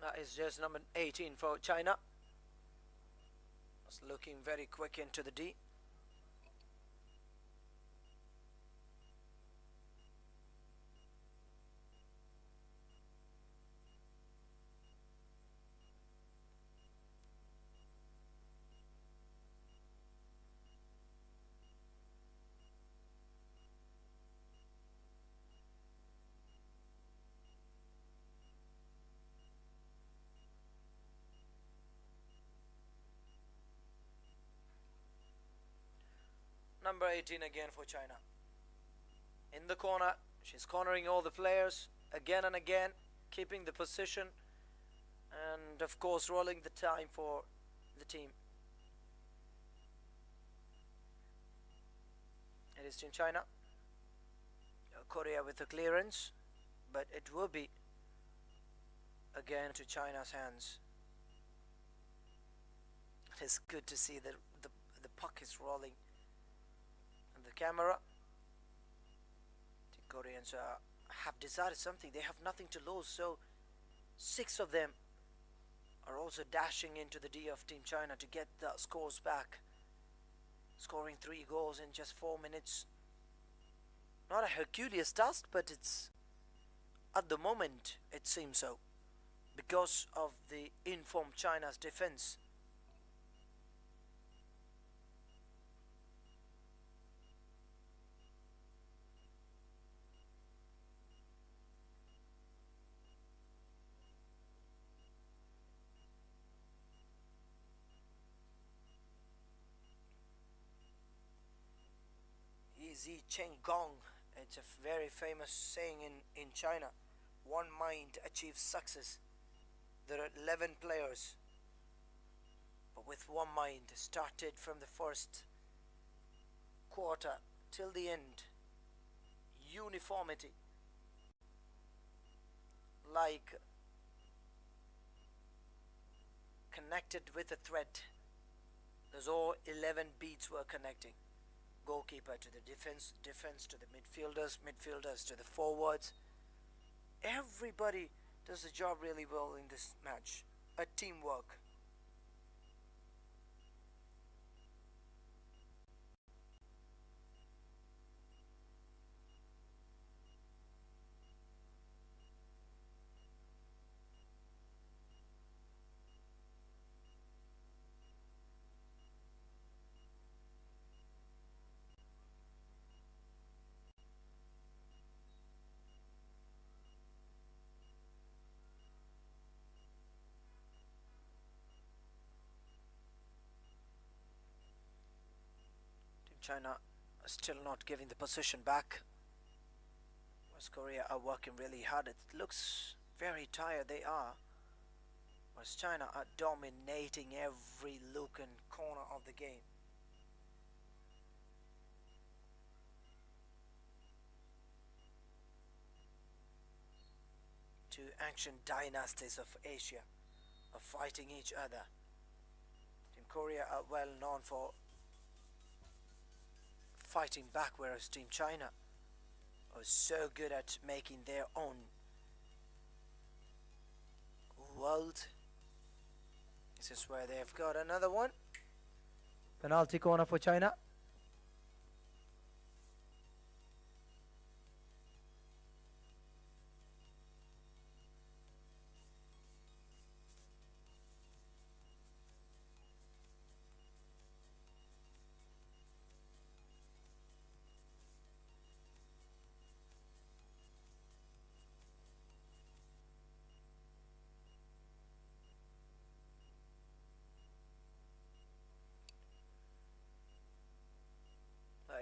That is just number 18 for China. It's looking very quick into the D. Number 18 again for China. In the corner, she's cornering all the players again and again, keeping the position, and of course rolling the time for the team. It is Team China. Korea with the clearance, but it will be again to China's hands. It is good to see that the puck is rolling. And the camera. The Koreans have decided something. They have nothing to lose, so 6 of them are also dashing into the D of Team China to get the scores back. Scoring 3 goals in just 4 minutes. Not a Herculean task, but it's, at the moment, it seems so, because of the informed China's defense. Zi Cheng Gong. It's a very famous saying in China. One mind achieves success. There are 11 players, but with one mind, started from the first quarter till the end. Uniformity, like connected with a thread. Those all 11 beats were connecting. Goalkeeper to the defense, defense to the midfielders, midfielders to the forwards. Everybody does the job really well in this match. A teamwork. China still not giving the position back. West Korea are working really hard. It looks very tired they are. West China are dominating every look and corner of the game. Two ancient dynasties of Asia are fighting each other. Team Korea are well known for fighting back, whereas Team China was so good at making their own world. This is where they've got another one. Penalty corner for China.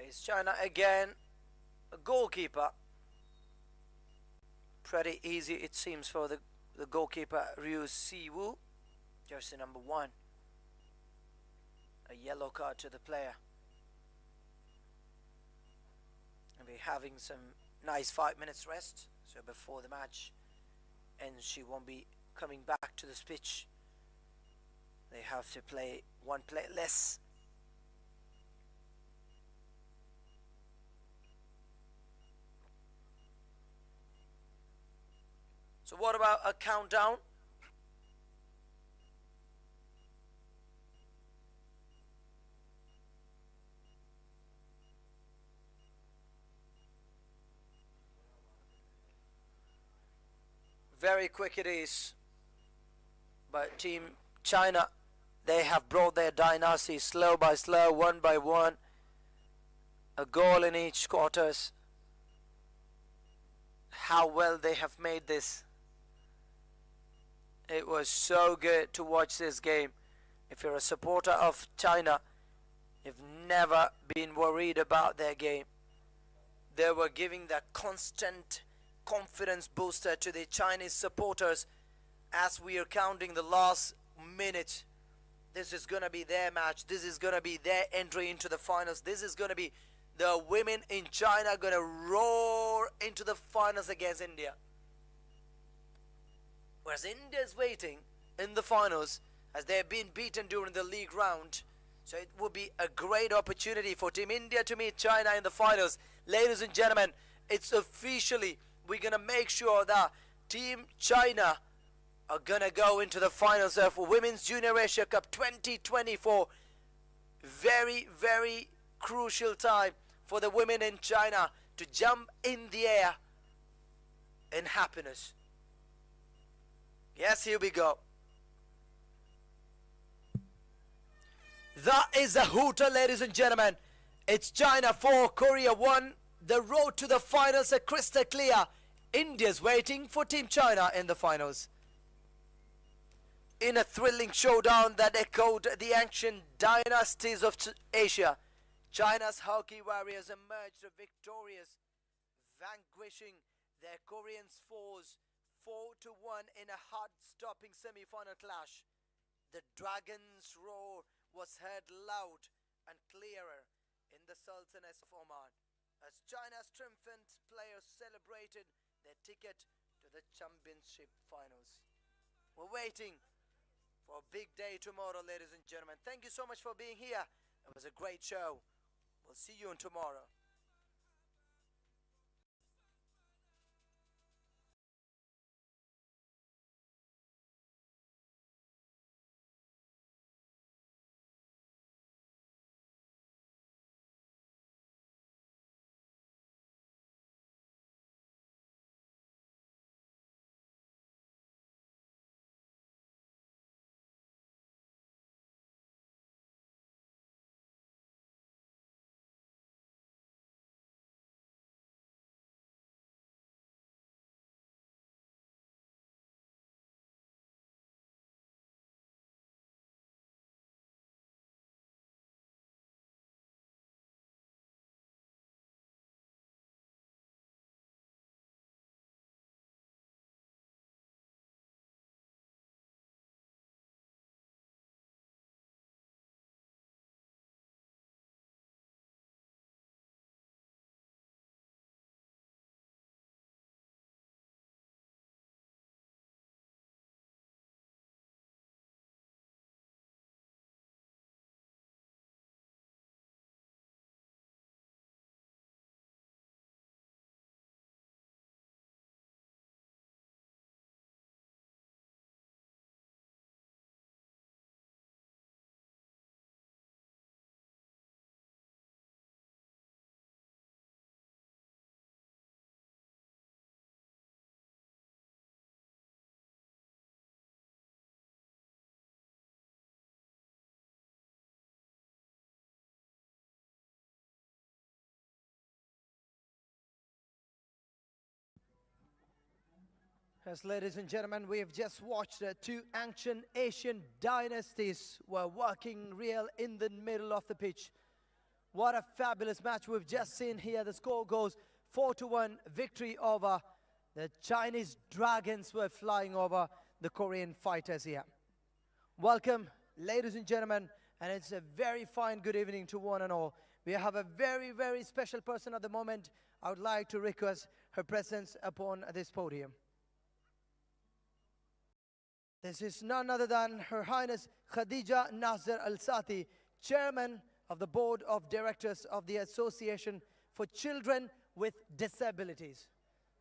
It's China again. A goalkeeper. Pretty easy it seems for the goalkeeper Ryu Siwoo. Jersey number 1. A yellow card to the player. And we're having some nice 5 minutes rest. So before the match. And she won't be coming back to this pitch. They have to play one play less. So what about a countdown? Very quick it is. But Team China, they have brought their dynasty slow by slow, one by one. A goal in each quarters. How well they have made this. It was so good to watch this game. If you're a supporter of China, you've never been worried about their game. They were giving that constant confidence booster to the Chinese supporters as we are counting the last minute. This is going to be their match. This is going to be their entry into the finals. This is going to be the women in China going to roar into the finals against India. Whereas India is waiting in the finals as they have been beaten during the league round. So it would be a great opportunity for Team India to meet China in the finals. Ladies and gentlemen, it's officially, we're going to make sure that Team China are going to go into the finals of Women's Junior Asia Cup 2024. Very, very crucial time for the women in China to jump in the air in happiness. Yes, here we go. That is a hooter, ladies and gentlemen. It's China 4, Korea 1. The road to the finals are crystal clear. India's waiting for Team China in the finals. In a thrilling showdown that echoed the ancient dynasties of Asia, China's hockey warriors emerged victorious, vanquishing their Korean foes 4-1 in a heart-stopping semi-final clash. The Dragons' roar was heard loud and clearer in the Sultanate of Oman as China's triumphant players celebrated their ticket to the championship finals. We're waiting for a big day tomorrow, ladies and gentlemen. Thank you so much for being here. It was a great show. We'll see you on tomorrow. Yes, ladies and gentlemen, we have just watched two ancient Asian dynasties were working real in the middle of the pitch. What a fabulous match we've just seen here. The score goes 4-1 victory over the Chinese Dragons were flying over the Korean fighters here. Welcome, ladies and gentlemen, and it's a very fine good evening to one and all. We have a very, very special person at the moment. I would like to request her presence upon this podium. This is none other than Her Highness Khadija Nasser Al Sati, Chairman of the Board of Directors of the Association for Children with Disabilities.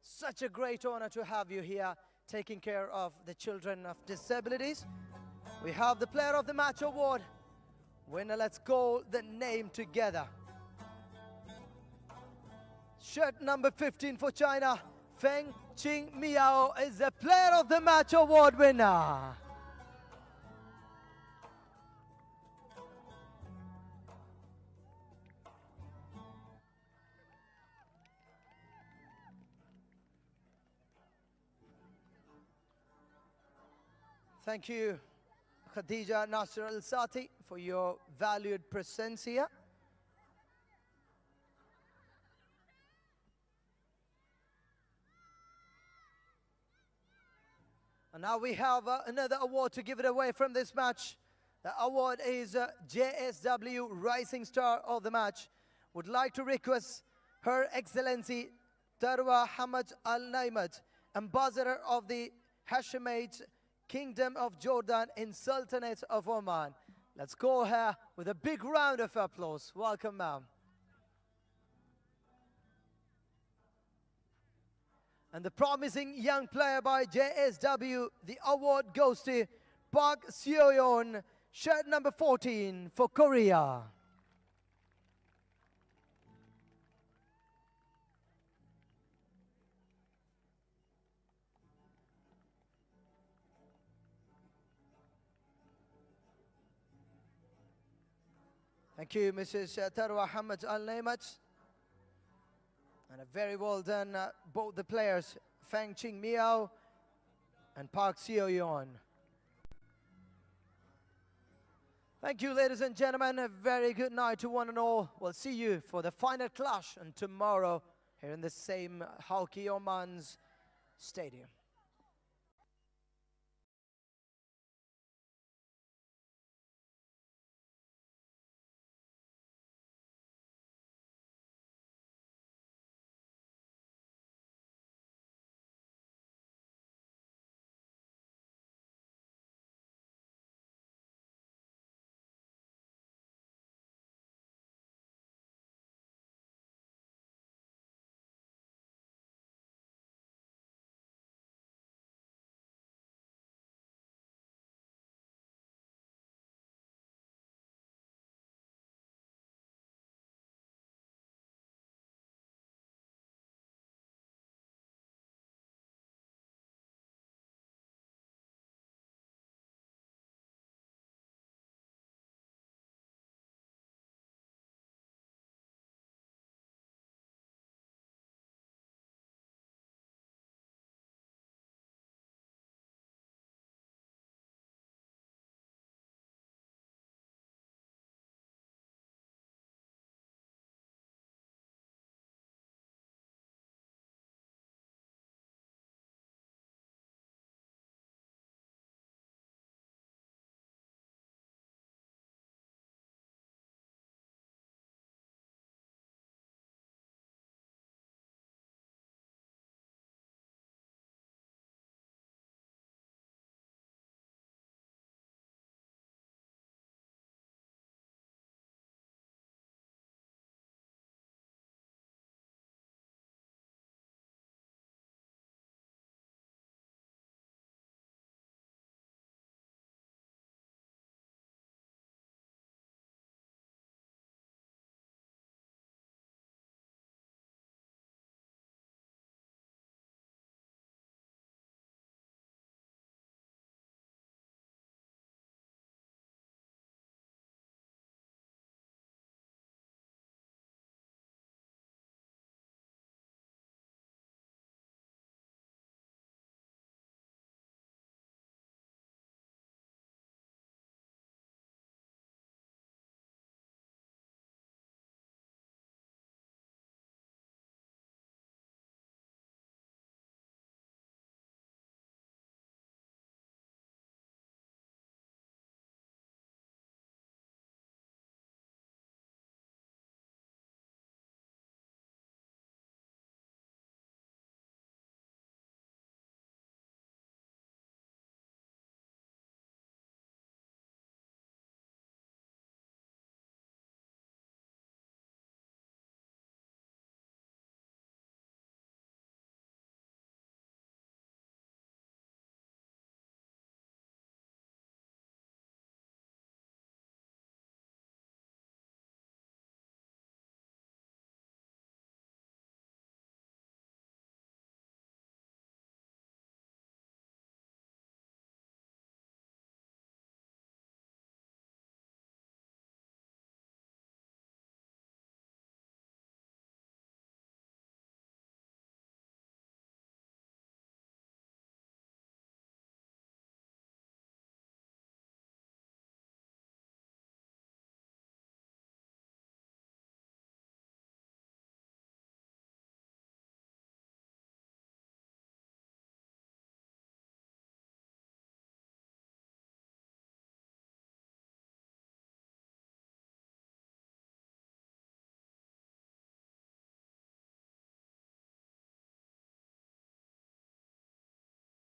Such a great honor to have you here taking care of the children of disabilities. We have the Player of the Match Award. Winner, let's call the name together. Shirt number 15 for China, Feng Qing Miao is the Player of the Match Award winner. Thank you, Khadija Nasser Al Sati, for your valued presence here. And now we have another award to give it away from this match. The award is JSW Rising Star of the Match. Would like to request Her Excellency Tarwa Hamad Al Naimat, Ambassador of the Hashemite Kingdom of Jordan in Sultanate of Oman. Let's call her with a big round of applause. Welcome, ma'am. And the promising young player by JSW, the award goes to Park Seo-yeon, shirt number 14 for Korea. Thank you, Mrs. Tarwa Hamad Al Naimat. And a very well done, both the players, Feng Qing Miao and Park Seo-yeon. Thank you, ladies and gentlemen. A very good night to one and all. We'll see you for the final clash and tomorrow here in the same Halki Oman's stadium.